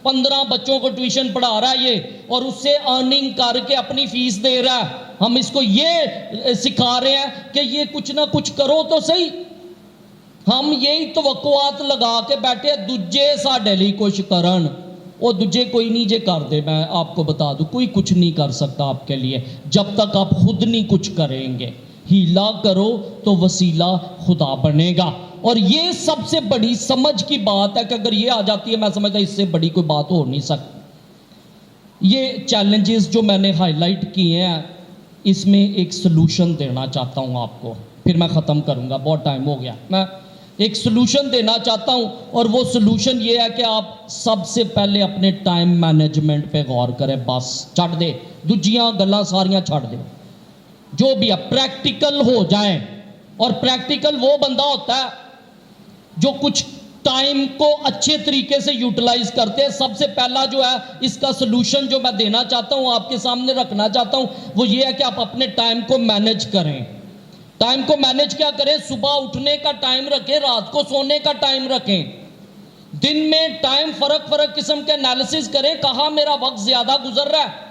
15 بچوں کو ٹیوشن پڑھا رہا ہے یہ, اور اس سے ارننگ کر کے اپنی فیس دے رہا ہے. ہم اس کو یہ سکھا رہے ہیں کہ یہ کچھ نہ کچھ کرو تو صحیح. ہم یہی توقعات لگا کے بیٹھے دوجے ساڈے لیے کچھ کرن, وہ دوجے کوئی نہیں جے کر دے. میں آپ کو بتا دوں کوئی کچھ نہیں کر سکتا آپ کے لیے جب تک آپ خود نہیں کچھ کریں گے. ہیلا کرو تو وسیلہ خدا بنے گا. اور یہ سب سے بڑی سمجھ کی بات ہے کہ اگر یہ آ جاتی ہے, میں سمجھتا اس سے بڑی کوئی بات ہو نہیں سکتی. یہ چیلنجز جو میں نے ہائی لائٹ کیے ہیں اس میں ایک سلوشن دینا چاہتا ہوں آپ کو, پھر میں ختم کروں گا, بہت ٹائم ہو گیا. میں ایک سلوشن دینا چاہتا ہوں, اور وہ سلوشن یہ ہے کہ آپ سب سے پہلے اپنے ٹائم مینجمنٹ پہ غور کریں. بس چھڑ دے دوجیاں گلاں ساریاں چھڑ دے, جو بھی ہے پریکٹیکل ہو جائیں. اور پریکٹیکل وہ بندہ ہوتا ہے جو کچھ ٹائم کو اچھے طریقے سے یوٹیلائز کرتے ہیں. سب سے پہلا جو ہے اس کا سلوشن جو میں دینا چاہتا ہوں, آپ کے سامنے رکھنا چاہتا ہوں, وہ یہ ہے کہ آپ اپنے ٹائم کو مینج کریں. ٹائم کو مینج کیا کریں, صبح اٹھنے کا ٹائم رکھیں, رات کو سونے کا ٹائم رکھیں. دن میں ٹائم فرق قسم کے انالیسس کریں, کہاں میرا وقت زیادہ گزر رہا ہے.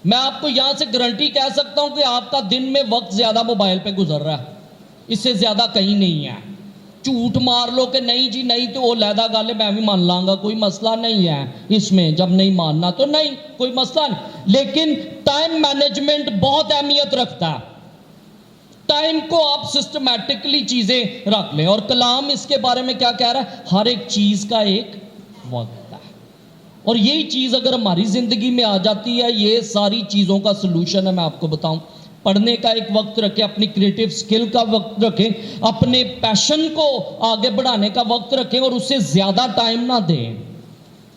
میں آپ کو یہاں سے گارنٹی کہہ سکتا ہوں کہ آپ کا دن میں وقت زیادہ موبائل پہ گزر رہا ہے, اس سے زیادہ کہیں نہیں ہے. جھوٹ مار لو کہ نہیں جی نہیں تو وہ علیحدہ گل ہے, میں بھی مان لاں گا, کوئی مسئلہ نہیں ہے اس میں. جب نہیں ماننا تو نہیں, کوئی مسئلہ نہیں. لیکن ٹائم مینجمنٹ بہت اہمیت رکھتا ہے. ٹائم کو آپ سسٹمیٹکلی چیزیں رکھ لیں. اور کلام اس کے بارے میں کیا کہہ رہا ہے, ہر ایک چیز کا ایک وقت ہے. اور یہی چیز اگر ہماری زندگی میں آ جاتی ہے, یہ ساری چیزوں کا سلوشن ہے. میں آپ کو بتاؤں, پڑھنے کا ایک وقت رکھیں, اپنی کریٹیو سکل کا وقت رکھیں, اپنے پیشن کو آگے بڑھانے کا وقت رکھیں, اور اس سے زیادہ ٹائم نہ دیں,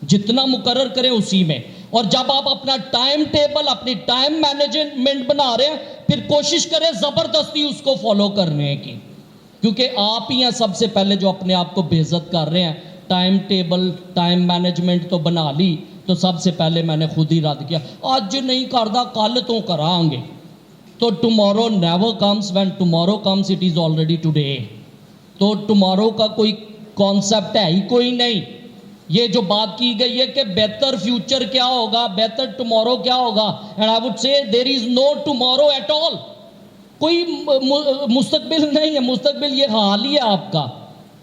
جتنا مقرر کریں اسی میں. اور جب آپ اپنا ٹائم ٹیبل, اپنی ٹائم مینجمنٹ بنا رہے ہیں, پھر کوشش کریں زبردستی اس کو فالو کرنے کی, کیونکہ آپ ہی ہیں سب سے پہلے جو اپنے آپ کو بے عزت کر رہے ہیں. ٹائم ٹیبل, ٹائم مینجمنٹ تو بنا لی, تو سب سے پہلے میں نے خود ہی رد کیا, آج نہیں کردا کل تو کران گے. تو tomorrow never comes, when tomorrow comes it is already today. تو ٹمورو کا کوئی کانسیپٹ ہے ہی کوئی نہیں. یہ جو بات کی گئی ہے کہ بہتر فیوچر کیا ہوگا, بہتر ٹمورو کیا ہوگا, and I would say there is know tomorrow at all. کوئی مستقبل نہیں ہے. مستقبل یہ حال ہی ہے آپ کا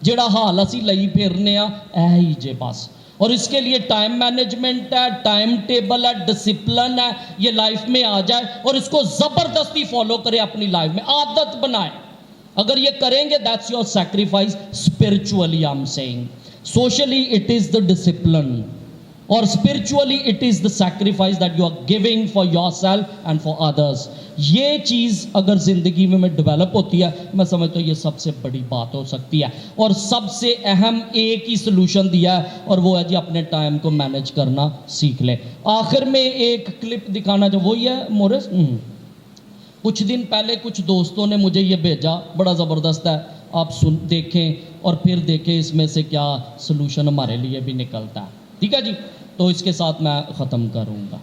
جڑا حال اسی لئی پھرنے اے ہی جے بس. اور اس کے لیے ٹائم مینجمنٹ ہے, ٹائم ٹیبل ہے, ڈسپلن ہے, یہ لائف میں آ جائے اور اس کو زبردستی فالو کرے اپنی لائف میں, عادت بنائے. اگر یہ کریں گے that's your sacrifice spiritually I am seeing. Socially it is the discipline اور spiritually it is the sacrifice that you are giving for your self and for others. یہ چیز اگر زندگی میں ڈیولپ ہوتی ہے میں سمجھتا ہوں یہ سب سے بڑی بات ہو سکتی ہے. اور سب سے اہم ایک ہی سلوشن دیا ہے اور وہ ہے جی اپنے ٹائم کو مینج کرنا سیکھ لیں. آخر میں ایک کلپ دکھانا جو وہی ہے مورس. کچھ دن پہلے کچھ دوستوں نے مجھے یہ بھیجا, بڑا زبردست ہے, آپ دیکھیں اور پھر دیکھیں اس میں سے کیا سلوشن ہمارے لیے بھی نکلتا ہے. ٹھیک ہے جی, تو اس کے ساتھ میں ختم کروں گا.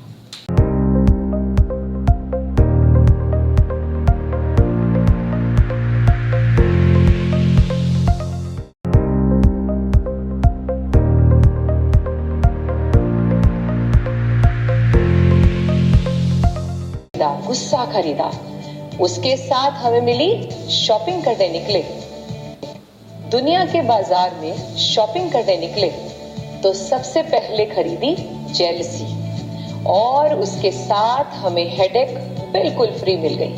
غصہ خریدا, اس کے ساتھ ہمیں ملی شاپنگ کرنے نکلے. دنیا کے بازار میں شاپنگ کرنے نکلے تو سب سے پہلے خریدی جیلسی اور اس کے ساتھ ہمیں ہیڈ ایک بالکل فری مل گئی.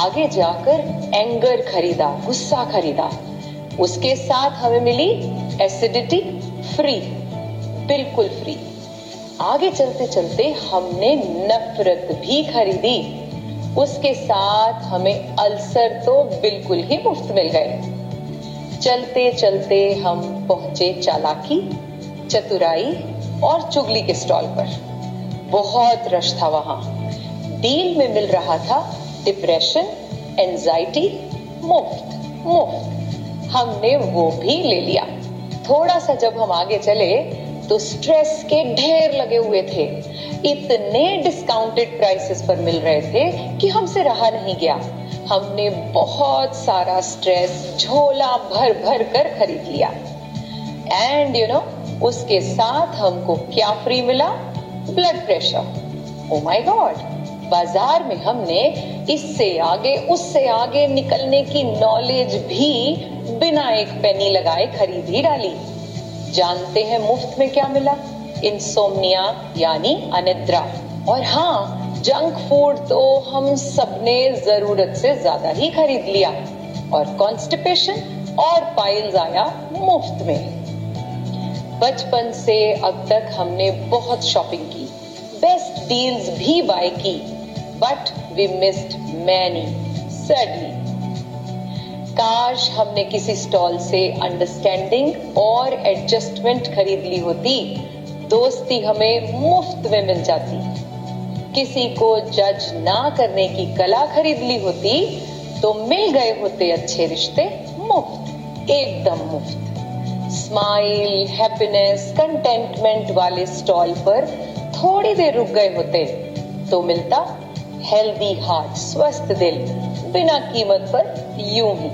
آگے جا کر اینگر خریدا, غصہ خریدا, اس کے ساتھ ہمیں ملی ایسیڈیٹی فری, بالکل فری. آگے چلتے چلتے ہم نے نفرت بھی خریدی, اس کے ساتھ ہمیں السر تو بالکل ہی مفت مل گئے. چلتے چلتے ہم پہنچے چالاکی, چترائی اور چگلی کے سٹال پر. بہت رش تھا وہاں. ڈیل میں مل رہا تھا ڈپریشن, اینزائٹی مفت مفت. ہم نے وہ بھی لے لیا. تھوڑا سا جب ہم آگے چلے تو سٹریس کے ڈھیر لگے ہوئے تھے. اتنے ڈسکاؤنٹڈ پرائسز پر مل رہے تھے کہ ہم سے رہا نہیں گیا. ہم نے بہت سارا سٹریس جھولا بھر بھر کر خرید لیا. اینڈ اس کے ساتھ ہم کو کیا فری ملا؟ Blood pressure. Oh my God, بازار میں ہم نے اس سے آگے اس سے آگے نکلنے کی نالج بھی بنا ایک پینی لگائے خرید ہی ڈالی. جانتے ہیں مفت میں کیا ملا؟ انسومنیا یعنی اندرا. اور ہاں, جنک فوڈ تو ہم سب نے ضرورت سے زیادہ ہی خرید لیا. اور کانسٹیپیشن اور پائلز آیا مفت میں. بچپن سے اب تک ہم نے بہت شاپنگ کی, بیسٹ ڈیلز بھی بائی کی, but we missed many sadly. کاش ہم نے کسی سٹال سے انڈرسٹینڈنگ اور ایڈجسٹمنٹ خرید لی ہوتی, دوستی ہمیں مفت میں مل جاتی. کسی کو جج نہ کرنے کی کلا خرید لی ہوتی تو مل گئے ہوتے اچھے رشتے مفت, ایک دم مفت. اسمائل, ہیپینس, کنٹینٹمنٹ والے سٹال پر تھوڑی دیر رک گئے ہوتے تو ملتا ہیلدی ہارٹ, سوستھ دل, بنا قیمت پر یوں ہی.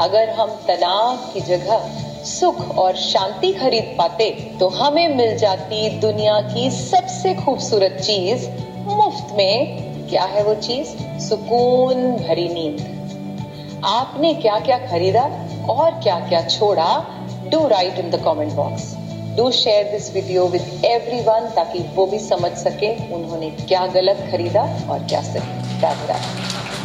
اگر ہم تناؤ کی جگہ سکھ اور شانتی خرید پاتے تو ہمیں مل جاتی دنیا کی سب سے خوبصورت چیز مفت میں. کیا ہے وہ چیز؟ سکون بھری نیند. آپ نے کیا کیا خریدا اور کیا کیا چھوڑا؟ Do right in the comment box. Do share this video with every one تاکہ وہ بھی سمجھ سکے انہوں نے کیا غلط خریدا اور کیا صحیح.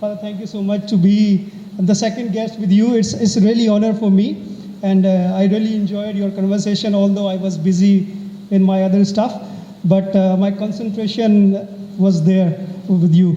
Father, thank you so much to be the second guest with you. It's really honor for me, and I really enjoyed your conversation. Although I was busy in my other stuff, but my concentration was there with you.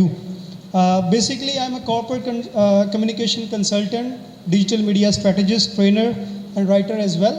do. Basically, I'm a corporate communication consultant, digital media strategist, trainer and writer as well.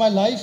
my life,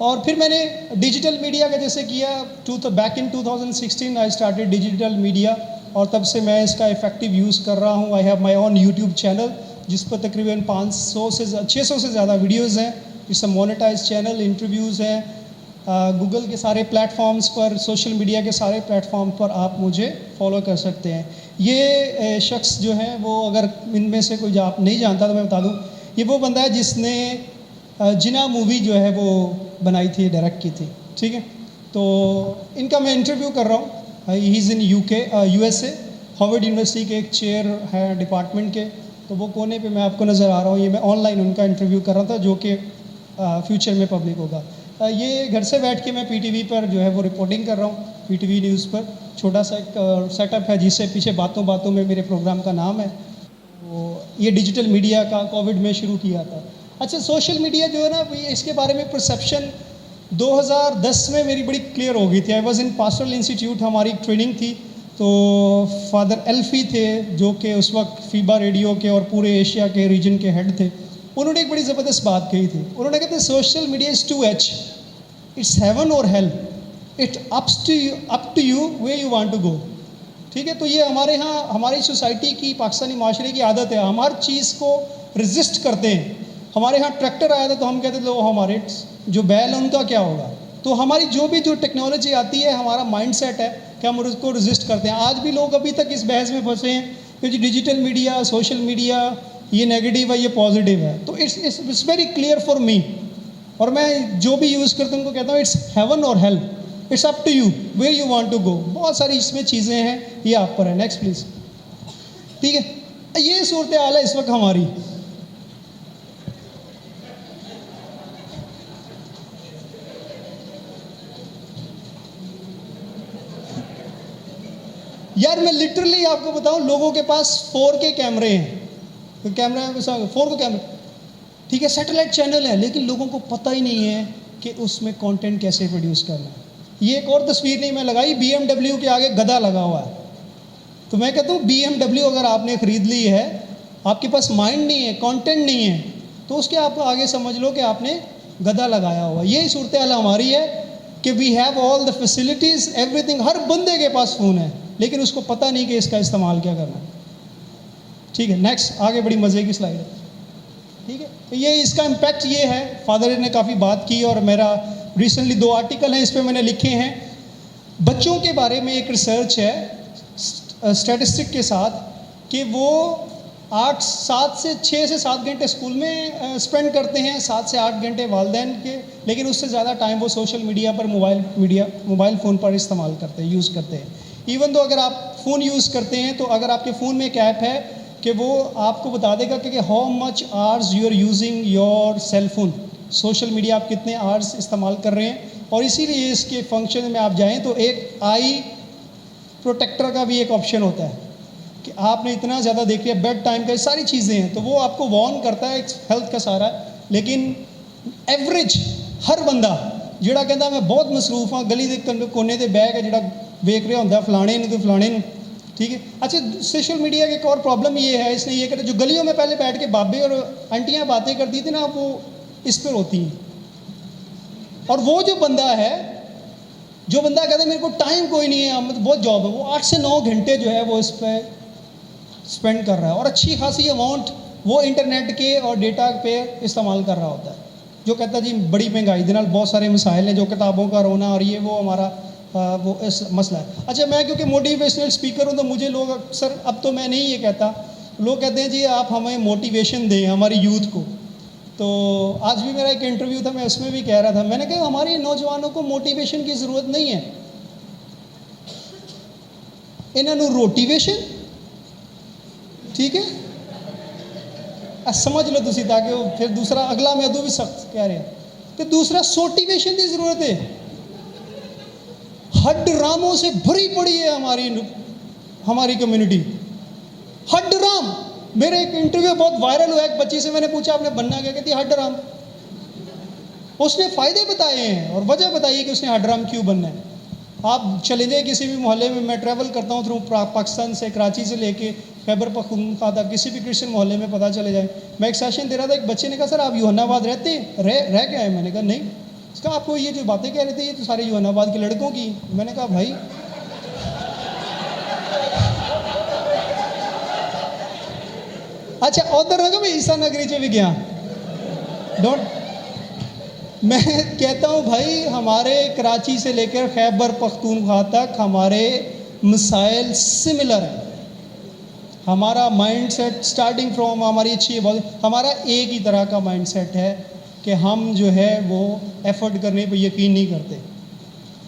اور پھر میں نے digital media کا جیسے کیا back in 2016 I started digital media, اور تب سے میں اس کا افیکٹو یوز کر رہا ہوں. I have my own YouTube channel جس پر تقریباً 600 سے زیادہ ویڈیوز ہیں. اس اے مونیٹائز چینل, انٹرویوز ہیں گوگل کے سارے پلیٹ فارمز پر, سوشل میڈیا کے سارے پلیٹ فارم پر آپ مجھے فالو کر سکتے ہیں. یہ شخص جو ہے وہ, اگر ان میں سے کوئی آپ نہیں جانتا تو میں بتا دوں, یہ وہ بندہ ہے جس نے جنا مووی جو ہے وہ بنائی تھی, ڈائریکٹ کی تھی. ٹھیک ہے, تو ان کا میں انٹرویو کر رہا ہوں. ہی از ان USA, ہارورڈ یونیورسٹی کے ایک چیئر ہے ڈپارٹمنٹ کے, تو وہ کونے پہ میں آپ کو نظر آ رہا ہوں. یہ میں آن لائن ان کا انٹرویو کر رہا تھا جو کہ فیوچر میں پبلک ہوگا. یہ گھر سے بیٹھ کے میں PTV پر جو ہے وہ رپورٹنگ کر رہا ہوں, PTV نیوز پر. چھوٹا سا ایک سیٹ اپ ہے جس سے پیچھے باتوں باتوں میں میرے پروگرام کا نام ہے. یہ ڈیجیٹل میڈیا کا کووڈ میں شروع کیا تھا. اچھا, سوشل میڈیا جو ہے نا, اس کے بارے میں پرسیپشن 2010 میں میری بڑی کلیئر ہو گئی تھی. آئی واز ان پاسٹرل انسٹیٹیوٹ, ہماری ایک ٹریننگ تھی, تو فادر ایلفی تھے جو کہ اس وقت فیبا ریڈیو کے اور پورے ایشیا کے ریجن کے ہیڈ تھے. انہوں نے ایک بڑی زبردست بات کہی تھی. انہوں نے کہا تھا social media is 2H, it's heaven اور hell, it up to you way you want to go. ٹھیک ہے, تو یہ ہمارے ہاں, ہماری سوسائٹی کی, پاکستانی معاشرے کی عادت ہے, ہم ہر چیز کو رزسٹ کرتے ہیں. ہمارے ہاں ٹریکٹر آیا تھا تو ہم کہتے تھے وہ ہمارے جو بیل ہیں ان کا کیا ہوگا. تو ہماری جو ٹیکنالوجی آتی ہے, ہمارا مائنڈ سیٹ ہے کہ ہم اس کو رزسٹ کرتے ہیں. آج بھی لوگ ابھی تک اس بحث میں پھنسے ہیں کہ جو ڈیجیٹل میڈیا, سوشل میڈیا, یہ نیگیٹو ہے, یہ پازیٹیو ہے. تو it's very clear for me, اور میں جو بھی یوز کرتا ہوں ان کو کہتا ہوں اٹس ہیون اور hell, it's up to you where you want to go. بہت ساری اس میں چیزیں ہیں, یہ آپ پر ہے. Next please. ٹھیک ہے, یہ صورتحال ہے اس وقت ہماری. یار میں لٹرلی آپ کو بتاؤں, لوگوں کے پاس 4K کیمرے ہیں, کیمرہ 4K کیمرے, ٹھیک ہے, سیٹلائٹ چینل ہے, لیکن لوگوں کو پتہ ہی نہیں ہے کہ اس میں کانٹینٹ کیسے پروڈیوس کرنا ہے. یہ ایک اور تصویر نہیں میں لگائی, BMW کے آگے گدھا لگا ہوا ہے. تو میں کہتا ہوں BMW اگر آپ نے خرید لی ہے, آپ کے پاس مائنڈ نہیں ہے, کانٹینٹ نہیں ہے, تو اس کے آپ آگے سمجھ لو کہ آپ نے گدھا لگایا ہوا. یہی صورتحال ہماری ہے کہ we have all the facilities, everything, ہر بندے کے پاس فون ہے, لیکن اس کو پتہ نہیں کہ اس کا استعمال کیا کرنا ہے. ٹھیک ہے, نیکسٹ, آگے بڑی مزے کی سلائڈ ہے. ٹھیک ہے, یہ اس کا امپیکٹ یہ ہے. فادر نے کافی بات کی, اور میرا ریسنٹلی 2 آرٹیکل ہیں اس پہ میں نے لکھے ہیں. بچوں کے بارے میں ایک ریسرچ ہے اسٹیٹسٹک کے ساتھ کہ وہ 6 سے 7 گھنٹے اسکول میں اسپینڈ کرتے ہیں, 7 سے 8 گھنٹے والدین کے, لیکن اس سے زیادہ ٹائم وہ سوشل میڈیا پر, موبائل فون پر استعمال کرتے ہیں, یوز کرتے ہیں. ایون تو اگر آپ فون یوز کرتے ہیں تو اگر آپ کے فون میں ایک ایپ ہے کہ وہ آپ کو بتا دے گا کہ how much hours you are using your cell phone, social media آپ کتنے آورز استعمال کر رہے ہیں. اور اسی لیے اس کے فنکشن میں آپ جائیں تو ایک آئی پروٹیکٹر کا بھی ایک آپشن ہوتا ہے کہ آپ نے اتنا زیادہ دیکھ لیا, بیڈ ٹائم کا, یہ ساری چیزیں ہیں, تو وہ آپ کو وارن کرتا ہے, ایک ہیلتھ کا سارا. لیکن ایوریج ہر بندہ جڑا کہتا میں بہت مصروف ہاں, گلی دے کونے دے بیگ ہے جڑا ویک رہا ہوتا فلانے نے تو فلانے نے. ٹھیک ہے, اچھا, سوشل میڈیا کی ایک اور پرابلم یہ ہے, اس نے یہ کہا جو گلیوں میں پہلے بیٹھ کے بابے اور آنٹیاں باتیں کرتی تھیں نا, وہ اس پر ہوتی ہیں. اور وہ جو بندہ کہتا ہے میرے کو ٹائم کوئی نہیں ہے, بہت جاب ہے, وہ 8 سے 9 گھنٹے جو ہے وہ اس پہ اسپینڈ کر رہا ہے, اور اچھی خاصی اماؤنٹ وہ انٹرنیٹ کے اور ڈیٹا پہ استعمال کر رہا ہوتا ہے. جو کہتا ہے جی بڑی مہنگائی دے نال بہت سارے مسائل ہیں, جو کتابوں کا رونا, اور یہ وہ ہمارا وہ اس مسئلہ ہے. اچھا, میں کیونکہ موٹیویشنل اسپیکر ہوں تو مجھے لوگ اکثر, اب تو میں نہیں یہ کہتا, لوگ کہتے ہیں جی آپ ہمیں موٹیویشن دیں ہماری یوتھ کو. تو آج بھی میرا ایک انٹرویو تھا, میں اس میں بھی کہہ رہا تھا, میں نے کہا ہمارے نوجوانوں کو موٹیویشن کی ضرورت نہیں ہے, انہوں روٹیویشن. ٹھیک ہے, سمجھ لو تسی, تاکہ وہ پھر دوسرا اگلا میں ادو بھی سخت کہہ رہے ہیں. تو دوسرا سوٹیویشن کی ضرورت ہے. ہڈ راموں سے بھری پڑی ہے ہماری کمیونٹی, ہڈ رام. میرے ایک انٹرویو بہت وائرل ہوا, ایک بچی سے میں نے پوچھا آپ نے بننا کیا, کہتی ہڈ رام. اس نے فائدے بتائے ہیں اور وجہ بتائی کہ اس نے ہڈ رام کیوں بننا ہے. آپ چلے جائیں کسی بھی محلے میں ٹریول کرتا ہوں تھرو پاکستان سے, کراچی سے لے کے خیبر پختونخوا تک, کسی بھی کرسچن محلے میں پتہ چلے جائے. میں ایک سیشن دے رہا تھا, ایک بچے نے کہا سر آپ یوحنا آباد رہتے ہیں, رہ کے آئے. میں نے کہا نہیں. اس کا آپ کو یہ جو باتیں کہہ رہے تھے یہ تو سارے جوان آباد کے لڑکوں کی. میں نے کہا بھائی اچھا ادھر رکھو میں عیسیٰ نگری سے بھی گیا ڈونٹ. میں کہتا ہوں بھائی ہمارے کراچی سے لے کر خیبر پختونخوا تک ہمارے مسائل سملر ہیں. ہمارا مائنڈ سیٹ اسٹارٹنگ فرام ہماری اچھی ہمارا ایک ہی طرح کا مائنڈ سیٹ ہے کہ ہم جو ہے وہ ایفرٹ کرنے پہ یقین نہیں کرتے.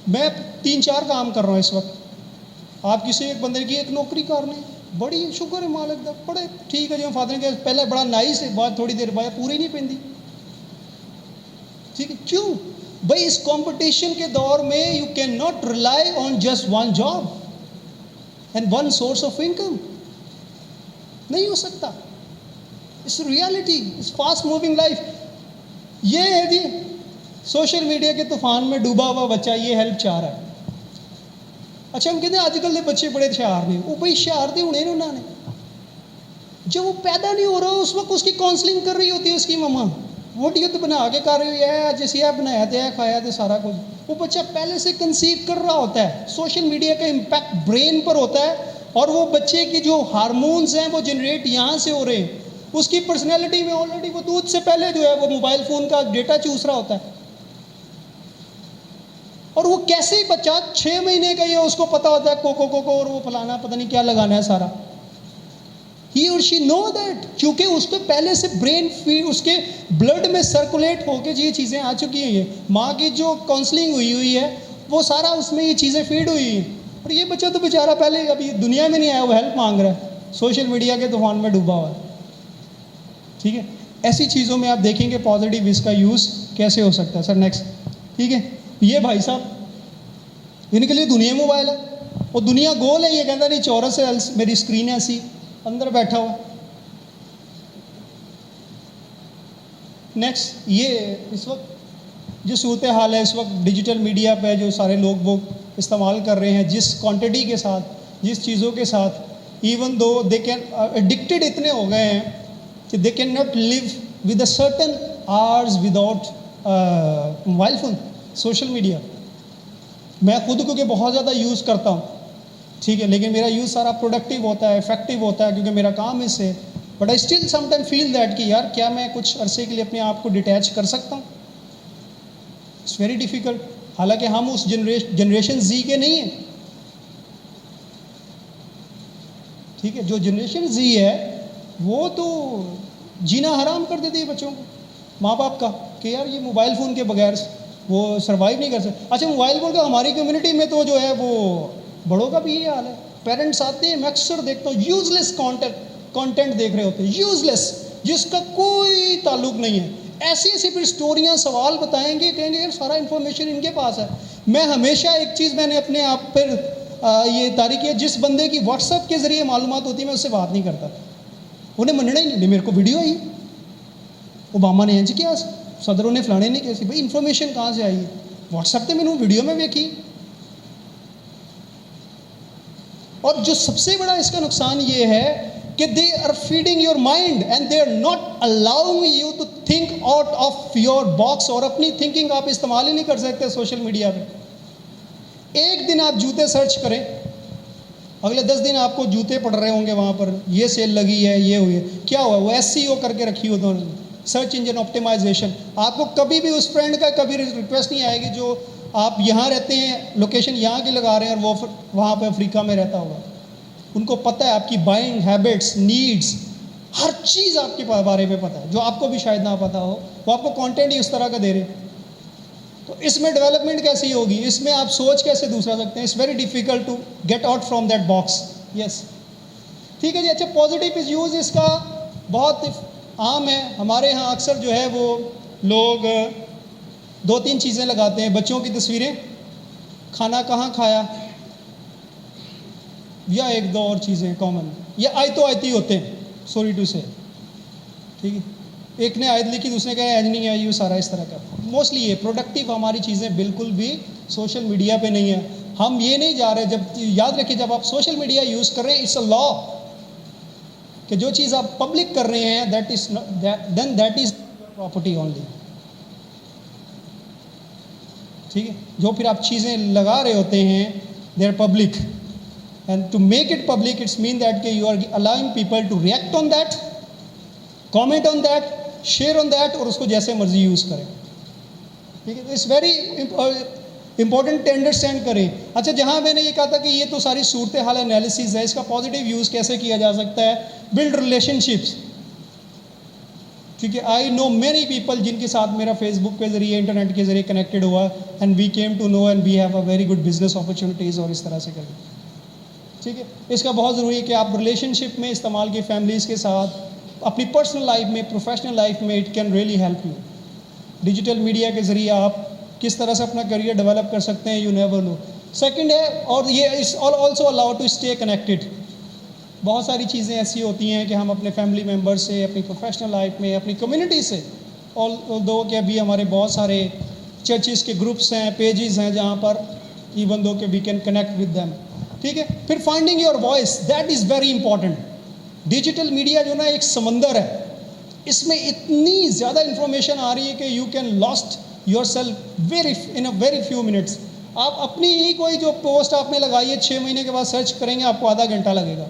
میں 3-4 کام کر رہا ہوں اس وقت. آپ کسی ایک بندے کی ایک نوکری کرنے بڑی شکر ہے مالک دا بڑے ٹھیک ہے جو فادر کے پہلے بڑا نائس ہے بعد تھوڑی دیر بعد پوری نہیں پہنتی. ٹھیک ہے کیوں بھائی اس کمپٹیشن کے دور میں you can not rely on just one job and one source of income. نہیں ہو سکتا. اس ریالٹی اس فاسٹ موونگ لائف. یہ ہے جی سوشل میڈیا کے طوفان میں ڈوبا ہوا بچہ یہ ہیلپ چاہ رہا ہے. اچھا ہم کہتے ہیں آج کل کے بچے بڑے ہوشیار نے. وہ بھائی ہوشیار تھے ہونے انہوں نے جب وہ پیدا نہیں ہو رہا اس وقت اس کی کاؤنسلنگ کر رہی ہوتی ہے اس کی مما. وہ ڈیوت بنا کے کر رہی ہوئی ہے جیسے یہ بنایا تھا کھایا تھا سارا کچھ. وہ بچہ پہلے سے کنسیو کر رہا ہوتا ہے. سوشل میڈیا کا امپیکٹ برین پر ہوتا ہے اور وہ بچے کی جو ہارمونز ہیں وہ جنریٹ یہاں سے ہو رہے ہیں. اس کی پرسنالٹی میں آلریڈی وہ دودھ سے پہلے جو ہے وہ موبائل فون کا ڈیٹا چوس رہا ہوتا ہے. اور وہ کیسے ہی بچہ 6 مہینے کا یہ اس کو پتا ہوتا ہے کوکو اور وہ فلانا پتہ نہیں کیا لگانا ہے سارا. ہی اور شی نو دیٹ کیونکہ اس کو پہلے سے برین فیڈ اس کے بلڈ میں سرکولیٹ ہو کے یہ چیزیں آ چکی ہیں. ماں کی جو کاؤنسلنگ ہوئی ہے وہ سارا اس میں یہ چیزیں فیڈ ہوئی ہیں. اور یہ بچہ تو بیچارہ پہلے ابھی دنیا میں نہیں آیا وہ ہیلپ مانگ رہا ہے سوشل میڈیا کے طوفان میں ڈوبا ہوا ہے. ٹھیک ہے ایسی چیزوں میں آپ دیکھیں گے پازیٹیو اس کا یوز کیسے ہو سکتا ہے. Sir next. ٹھیک ہے یہ بھائی صاحب ان کے لیے دنیا موبائل ہے اور دنیا گول ہے. یہ کہتا نہیں چورس ہے میری اسکرین ہے ایسی اندر بیٹھا ہوا. نیکسٹ یہ اس وقت جو صورت حال ہے اس وقت ڈیجیٹل میڈیا پہ جو سارے لوگ وہ استعمال کر رہے ہیں جس کوانٹٹی کے ساتھ جس چیزوں کے ساتھ even though they can addicted اتنے ہو گئے ہیں کہ they can not live with a certain hours without mobile phone social media. میں خود کو کہ بہت زیادہ یوز کرتا ہوں ٹھیک ہے لیکن میرا یوز سارا پروڈکٹیو ہوتا ہے افیکٹو ہوتا ہے کیونکہ میرا کام اس سے. But I still sometime feel that کہ یار کیا میں کچھ عرصے کے لیے اپنے آپ کو ڈیٹیچ کر سکتا ہوں. It's very difficult. حالانکہ ہم اس جنریشن زی کے نہیں ہیں. ٹھیک ہے جو جنریشن زی ہے وہ تو جینا حرام کر دیتی ہے بچوں کو ماں باپ کا کہ یار یہ موبائل فون کے بغیر وہ سروائیو نہیں کر سکتے. اچھا موبائل فون کا ہماری کمیونٹی میں تو جو ہے وہ بڑوں کا بھی یہ حال ہے. پیرنٹس آتے ہیں میں اکثر دیکھتا ہوں یوز لیس کانٹینٹ دیکھ رہے ہوتے ہیں یوز لیس جس کا کوئی تعلق نہیں ہے. ایسی ایسی پھر اسٹوریاں سوال بتائیں گے کہیں گے یار سارا انفارمیشن ان کے پاس ہے. میں ہمیشہ ایک چیز میں نے اپنے آپ پر یہ تاریخ ہے جس بندے کی واٹس ایپ کے ذریعے معلومات ہوتی ہے میں اس سے بات نہیں کرتا. انہیں مننا ہی نہیں. میرے کو ویڈیو آئی اوباما نے انج کیا صدروں نے فلانے نے کیسی بھائی انفارمیشن کہاں سے آئی ہے واٹس ایپ تے میں نے ویڈیو میں دیکھی. اور جو سب سے بڑا اس کا نقصان یہ ہے کہ they are feeding your mind and they are not allowing you to think out of your box. اور اپنی تھنکنگ آپ استعمال ہی نہیں کر سکتے سوشل میڈیا پہ. ایک دن آپ جوتے سرچ کریں اگلے 10 دن آپ کو جوتے پڑ رہے ہوں گے وہاں پر یہ سیل لگی ہے یہ ہوئی ہے کیا ہوا وہ SEO کر کے رکھی ہو سرچ انجن آپٹیمائزیشن. آپ کو کبھی بھی اس فرینڈ کا کبھی ریکویسٹ نہیں آئے گی جو آپ یہاں رہتے ہیں لوکیشن یہاں کی لگا رہے ہیں اور وہ وہاں پہ افریقہ میں رہتا ہوگا. ان کو پتہ ہے آپ کی بائنگ ہیبٹس نیڈس ہر چیز آپ کے بارے میں پتہ ہے جو آپ کو بھی شاید نہ پتہ ہو. وہ آپ کو کانٹینٹ ہی اس طرح کا دے رہے. تو اس میں ڈیولپمنٹ کیسی ہوگی اس میں آپ سوچ کیسے دوسرا سکتے ہیں. It's very difficult to get out from that box. Yes ٹھیک ہے جی. اچھا پازیٹیو یوز اس کا بہت عام ہے. ہمارے یہاں اکثر جو ہے وہ لوگ 2-3 چیزیں لگاتے ہیں. بچوں کی تصویریں کھانا کہاں کھایا یا 1-2 اور چیزیں کامن یا آیتی ہوتے ہیں سوری ٹو سے. ٹھیک ہے ایک نے آیت لکھی دوسرے کہا ایج نہیں آئی وہ سارا اس طرح کا. موسٹلی یہ پروڈکٹیو ہماری چیزیں بالکل بھی سوشل میڈیا پہ نہیں ہیں. ہم یہ نہیں جا رہے. جب یاد رکھیے جب آپ سوشل میڈیا یوز کر رہے ہیں اٹس اے لا کہ جو چیز آپ پبلک کر رہے ہیں دیٹ از پراپرٹی اونلی. ٹھیک ہے, جو پھر آپ چیزیں لگا رہے ہوتے ہیں they are public, and to make it public it's mean that کہ you are allowing people to react on that, comment on that, share on that, اور اس کو جیسے مرضی یوز کریں. ٹھیک ہے, it's very important to understand کریں. اچھا, جہاں میں نے یہ کہا تھا کہ یہ تو ساری صورتحال انالیسز ہے, اس کا پازیٹیو یوز کیسے کیا جا سکتا ہے, بلڈ ریلیشن شپس. ٹھیک ہے, آئی نو مینی پیپل جن کے ساتھ میرا فیس بک کے ذریعے, انٹرنیٹ کے ذریعے کنیکٹڈ ہوا, and we came to know and we have a very good business opportunities, اور اس طرح سے کریں. ٹھیک ہے, اس کا بہت ضروری ہے کہ آپ ریلیشن شپ میں استعمال کی, فیملیز کے ساتھ, اپنی پرسنل لائف میں, پروفیشنل لائف میں, it can really help you. Digital media کے ذریعے آپ کس طرح سے اپنا کریئر ڈیولپ کر سکتے ہیں, یو نیور نو. سیکنڈ ہے, اور یہ is also allow to stay connected. بہت ساری چیزیں ایسی ہوتی ہیں کہ ہم اپنے فیملی ممبر سے, اپنی پروفیشنل لائف میں, اپنی کمیونٹی سے, دو کہ ابھی ہمارے بہت سارے چرچز کے گروپس ہیں, پیجز ہیں جہاں پر ایون دو کہ we can connect with them. ٹھیک ہے, پھر finding your voice, that is very important. Digital media جو نا ایک سمندر ہے, اس میں اتنی زیادہ انفارمیشن آ رہی ہے کہ you can last your self in a very few minutes. آپ اپنی ہی کوئی جو پوسٹ آپ نے لگائی ہے 6 مہینے کے بعد سرچ کریں گے, آپ کو آدھا گھنٹہ لگے گا.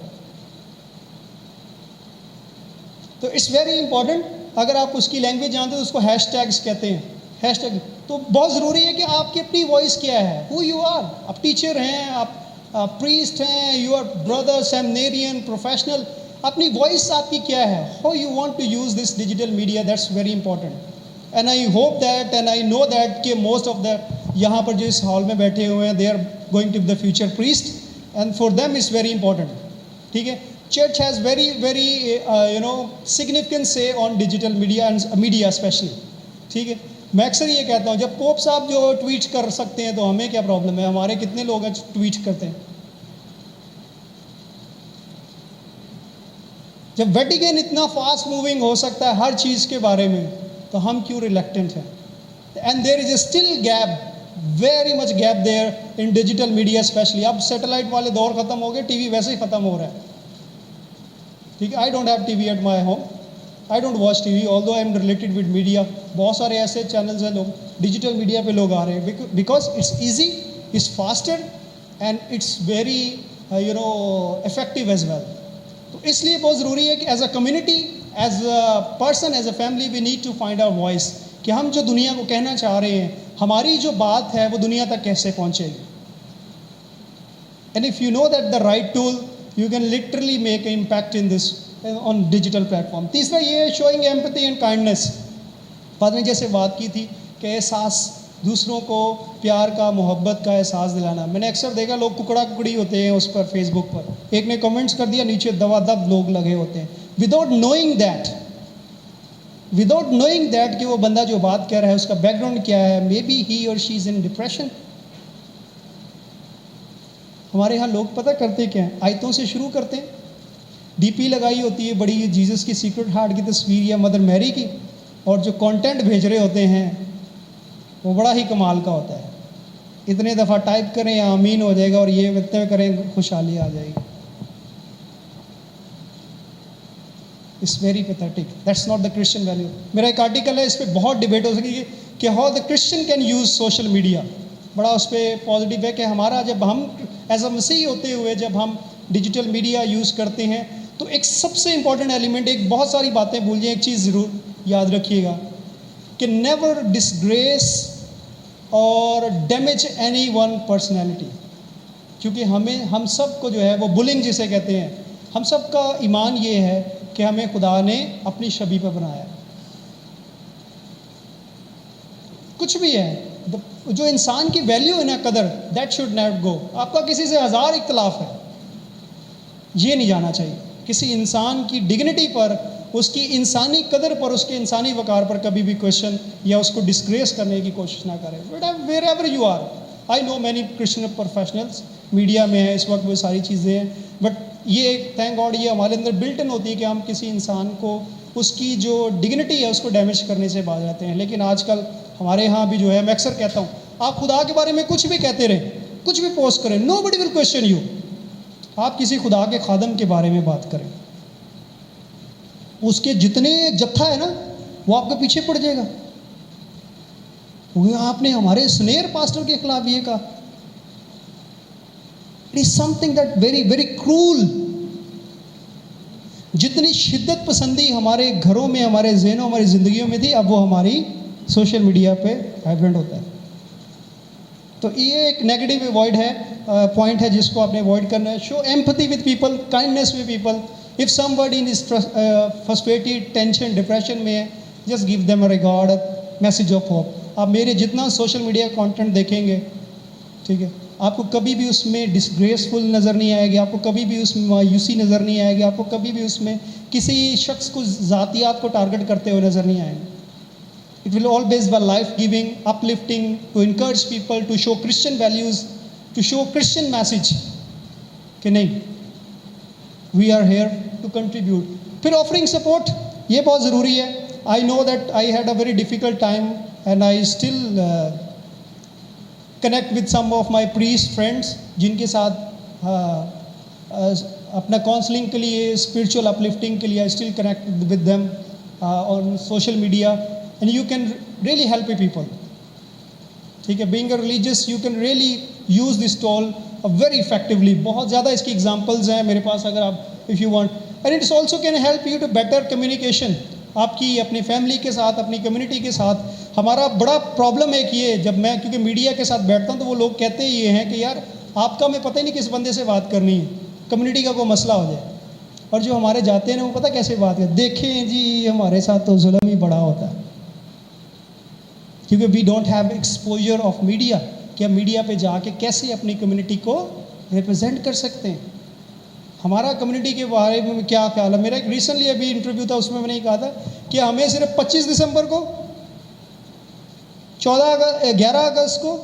تو اٹس ویری امپورٹنٹ. اگر آپ اس کی لینگویج جانتے تو اس کو ہیش ٹیگس کہتے ہیں, ہیش ٹیگ. تو بہت ضروری ہے کہ آپ کی اپنی وائس کیا ہے, ہو یو آر. آپ ٹیچر ہیں, آپ پریسٹ ہیں, you are brother, seminarian, professional, اپنی وائس آپ کی کیا ہے, how you want to use this digital media, that's very important. And I hope that and I know that کہ موسٹ آف دا یہاں پر جو اس ہال میں بیٹھے ہوئے ہیں, they are going to the future priest, and for them it's very important. ٹھیک ہے, church has very significant say on digital media and media especially. ٹھیک ہے, میں اکثر یہ کہتا ہوں, جب پوپ صاحب جو ٹویٹ کر سکتے ہیں تو ہمیں کیا پرابلم ہے, ہمارے کتنے لوگ ہیں ٹویٹ کرتے ہیں. جب ویٹیکن اتنا فاسٹ موونگ ہو سکتا ہے ہر چیز کے بارے میں, تو ہم کیوں ریلیکٹنٹ ہیں. And there is a still gap, very much gap there in digital media especially. اب سیٹلائٹ والے دور ختم ہو گئے, ٹی وی ویسے ہی ختم ہو رہا ہے. ٹھیک ہے, I don't have TV at my home, I don't watch TV, although I am related with media. بہت سارے ایسے چینلز ہیں لوگ ڈیجیٹل میڈیا پہ لوگ آ رہے ہیں, because it's easy, it's faster, and it's very effective as well. تو اس لیے بہت ضروری ہے کہ as a community, as a person, as a family, we need to find our voice, کہ ہم جو دنیا کو کہنا چاہ رہے ہیں, ہماری جو بات ہے وہ دنیا تک کیسے پہنچے گی. And if you know that the right tool, you can literally make an impact in this on digital platform. تیسرا یہ ہے showing empathy and kindness. بعد میں جیسے بات کی تھی کہ احساس, دوسروں کو پیار کا, محبت کا احساس دلانا. میں نے اکثر دیکھا لوگ ککڑا ککڑی ہوتے ہیں اس پر, فیس بک پر, ایک نے کمنٹس کر دیا, نیچے دوا دب لوگ لگے ہوتے ہیں, وداؤٹ نوئنگ دیٹ کہ وہ بندہ جو بات کہہ رہا ہے اس کا بیک گراؤنڈ کیا ہے. مے بی ہی اور شی از ان ڈپریشن. ہمارے یہاں لوگ پتہ کرتے کیا ہیں, آیتوں سے شروع کرتے ہیں, ڈی پی لگائی ہوتی ہے بڑی جیزس کی سیکرٹ ہارٹ کی تصویر یا مدر میری کی, اور جو کانٹینٹ بھیج رہے ہوتے ہیں وہ بڑا ہی کمال کا ہوتا ہے. اتنے دفعہ ٹائپ کریں یا آمین ہو جائے گا, اور یہ اتنے کریں خوشحالی آ جائے گی. It's very pathetic, that's not the Christian value. میرا ایک آرٹیکل ہے, اس پہ بہت ڈبیٹ ہو سکتی ہے کہ how the Christian can use social media. بڑا اس پہ پازیٹیو ہے کہ ہمارا جب ہم ایز اے مسیحی ہوتے ہوئے جب ہم ڈیجیٹل میڈیا یوز کرتے ہیں تو ایک سب سے امپورٹنٹ ایلیمنٹ, ایک بہت ساری باتیں بھول جائیں, ایک چیز ضرور یاد رکھیے گا کہ نیور ڈسگریس اور ڈیمیج اینی ون پرسنالٹی. کیونکہ ہم سب کو جو ہے وہ بلنگ جسے کہتے ہیں, ہم سب کا ایمان یہ ہے کہ ہمیں خدا نے اپنی شبیہ پہ بنایا. کچھ بھی ہے جو انسان کی ویلیو ہے نا, قدر, دیٹ شوڈ نیور گو. آپ کا کسی سے 1000 اختلاف ہے, یہ نہیں جانا چاہیے. کسی انسان کی ڈگنیٹی پر, اس کی انسانی قدر پر, اس کے انسانی وقار پر کبھی بھی کویشچن یا اس کو ڈسگریس کرنے کی کوشش نہ کریں. Wherever you are, I know many Christian professionals media میں ہیں اس وقت, وہ ساری چیزیں ہیں, بٹ یہ تھینک گاڈ یہ ہمارے اندر بلٹ ان ہوتی ہے کہ ہم کسی انسان کو, اس کی جو ڈگنیٹی ہے اس کو ڈیمیج کرنے سے باز آتے ہیں. لیکن آج کل ہمارے ہاں بھی جو ہے, میں اکثر کہتا ہوں, آپ خدا کے بارے میں کچھ بھی کہتے رہیں, کچھ بھی پوسٹ کریں, نو بڈی ول کویسچن یو. آپ کسی خدا کے خادم کے بارے میں بات کریں, اس کے جتنے جتھا ہے نا وہ آپ کے پیچھے پڑ جائے گا. وہ آپ نے ہمارے سینئر پاسٹر کے خلاف یہ کہا. It is something that very very cruel. جتنی شدت پسندی ہمارے گھروں میں, ہمارے ذہنوں, ہماری زندگیوں میں تھی, اب وہ ہماری سوشل میڈیا پہ ایڈوینٹ ہوتا ہے. تو یہ ایک نیگیٹو اوائڈ ہے, پوائنٹ ہے جس کو آپ نے اوائڈ کرنا ہے. Show empathy with people, kindness with people. If somebody is frustrated, tension, depression میں ہے, just give them a regard, message of hope. آپ میرے جتنا سوشل میڈیا کانٹینٹ دیکھیں گے, ٹھیک ہے, آپ کو کبھی بھی اس میں ڈسگریسفل نظر نہیں آئے گی, آپ کو کبھی بھی اس میں مایوسی نظر نہیں آئے گی, آپ کو کبھی بھی اس میں کسی شخص کو, ذاتیات کو ٹارگٹ کرتے ہوئے نظر نہیں آئیں گے. It will always be life-giving, uplifting, to encourage people, to show Christian values, to show Christian message. کہ نہیں, we are here to contribute. پھر offering support, یہ بہت ضروری ہے. I know that I had a very difficult time and I still connect with some of my priest friends جن کے ساتھ اپنا کاؤنسلنگ کے لیے, spiritual uplifting کے لیے I still connect with them on social media. And you can really help people. ٹھیک ہے, being a religious you can really use this tool very effectively. بہت زیادہ اس کی ایگزامپلز ہیں میرے پاس, اگر آپ if you want. And it also can help you to better communication. آپ کی اپنی فیملی کے ساتھ, اپنی کمیونٹی کے ساتھ. ہمارا بڑا پرابلم ایک یہ, جب میں کیونکہ میڈیا کے ساتھ بیٹھتا ہوں تو وہ لوگ کہتے یہ ہیں کہ یار آپ کا, میں پتہ ہی نہیں کس بندے سے بات کرنی ہے, کمیونٹی کا کوئی مسئلہ ہو جائے. اور جو ہمارے جاتے ہیں وہ پتہ کیسے بات کرتے, دیکھیں جی ہمارے ساتھ تو ظلم ہی بڑا ہوتا ہے. کیونکہ we don't have exposure of media, کہ ہم میڈیا پہ جا کے کیسے اپنی کمیونٹی کو ریپرزینٹ کر سکتے ہیں. ہمارا کمیونٹی کے بارے میں کیا خیال ہے. میرا ایک ریسنٹلی ابھی انٹرویو تھا, اس میں نے کہا تھا کہ ہمیں صرف 25 دسمبر کو, 11 اگست کو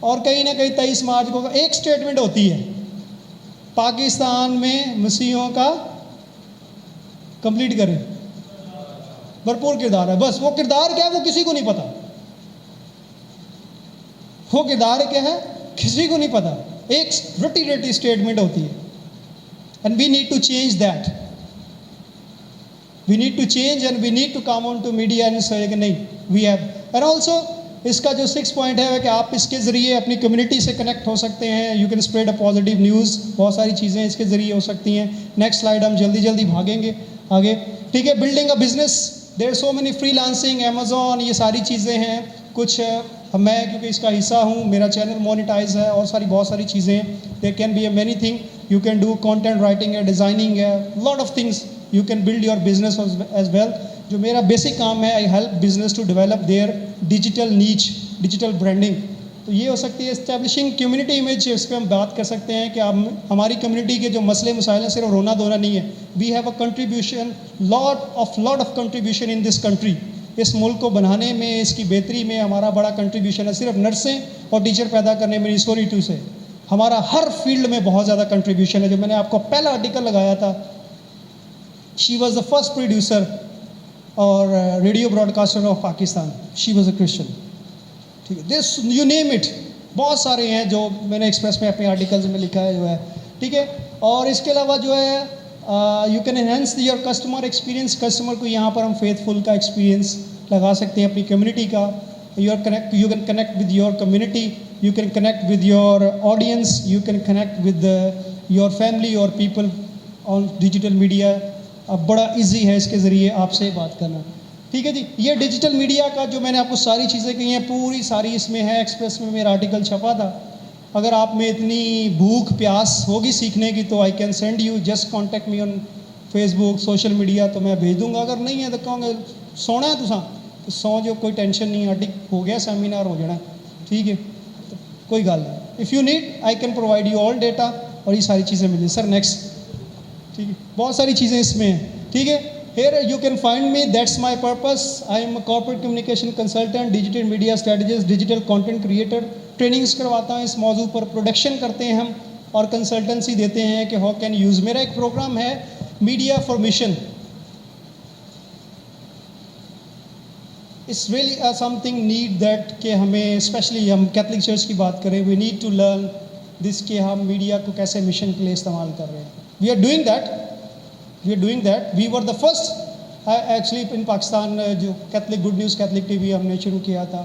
اور کہیں نہ کہیں 23 مارچ کو ایک سٹیٹمنٹ ہوتی ہے, پاکستان میں مسیحیوں کا کمپلیٹ کریں, بھرپور کردار ہے. بس وہ کردار کیا ہے وہ کسی کو نہیں پتا, وہ کردار کیا ہے کسی کو نہیں پتا. ایک رٹی اسٹیٹمنٹ ہوتی ہے. And we need to change that, we need to change and we need to come on to media and say کہ نہیں وی ہیو. اینڈ آلسو اس کا جو 6 پوائنٹ ہے کہ آپ اس کے ذریعے اپنی کمیونٹی سے کنیکٹ ہو سکتے ہیں. You can spread a positive news, بہت ساری چیزیں اس کے ذریعے ہو سکتی ہیں. نیکسٹ سلائیڈ, ہم جلدی بھاگیں گے آگے, ٹھیک ہے. Building a business, there so many free lancing, Amazon, یہ ساری چیزیں ہیں. کچھ میں کیونکہ اس کا حصہ ہوں, میرا چینل مونیٹائز ہے, اور بہت ساری چیزیں ہیں. There can be a many thing, you can do content writing ہے, ڈیزائننگ ہے, lot of things you can build your business as well. جو میرا بیسک کام ہے, I help business to develop their digital niche, digital branding. تو یہ ہو سکتی ہے اسٹیبلشنگ کمیونٹی امیج. اس پہ ہم بات کر سکتے ہیں کہ ہماری کمیونٹی کے جو مسئلے مسائل ہیں صرف رونا دھونا نہیں ہے. We have a contribution, lot of contribution in this country. اس ملک کو بنانے میں, اس کی بہتری میں ہمارا بڑا کنٹریبیوشن ہے. صرف نرسیں اور ٹیچر پیدا کرنے میں, سوری ٹو سے ہمارا ہر فیلڈ میں بہت زیادہ کنٹریبیوشن ہے. جو میں نے آپ کو پہلا آرٹیکل لگایا تھا, she was the first producer اور radio broadcaster of Pakistan, she was a Christian. ٹھیک ہے, دس یو نیم اٹ, بہت سارے ہیں جو میں نے ایکسپریس میں اپنے آرٹیکلز میں لکھا ہے جو ہے. ٹھیک ہے, اور اس کے علاوہ جو ہے you can enhance your customer experience. Customer کو یہاں پر ہم فیتھ فل کا ایکسپیرینس لگا سکتے ہیں اپنی کمیونٹی کا. You can connect with your community, you can connect with your audience, you can connect with your family اور پیپل آن ڈیجیٹل میڈیا. اب بڑا ایزی ہے اس کے ذریعے آپ سے بات کرنا. ٹھیک ہے جی, یہ ڈیجیٹل میڈیا کا جو میں نے آپ کو ساری چیزیں کہی ہیں پوری ساری اس میں ہے. ایکسپریس میں میرا آرٹیکل چھپا تھا. اگر آپ میں اتنی بھوک پیاس ہوگی سیکھنے کی تو I can send you, just contact me on Facebook, social media, تو میں بھیج دوں گا. اگر نہیں ہے تو کہوں گا سونا ہے تو سو جو, کوئی ٹینشن نہیں. آرٹیکل ہو گیا, سیمینار ہو جانا, ٹھیک ہے, تو کوئی گل نہیں. If you need I can provide you all data, اور یہ ساری چیزیں ملیں. Sir next. ٹھیک ہے, بہت ساری چیزیں اس میں ہیں. ٹھیک ہے, here you can find me, that's my purpose. I am a corporate communication consultant, digital media strategist, digital content creator. Trainings کرواتا ہوں اس موضوع پر, پروڈکشن کرتے ہیں ہم اور کنسلٹنسی دیتے ہیں کہ ہاؤ کین یوز. میرا ایک پروگرام ہے media for mission. It's really something need that کہ ہمیں اسپیشلی ہم کیتھولک چرچ کی بات کریں, we need to learn this کہ ہم میڈیا کو کیسے مشن کے لیے استعمال کر رہے ہیں. We are doing that. We were the first actually in Pakistan, جو Catholic good news Catholic TV ہم نے شروع کیا تھا.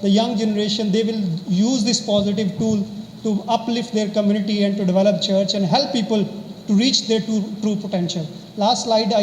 the young generation, they will use this positive tool to uplift their community and to develop church and help people to reach their true potential. Last slide I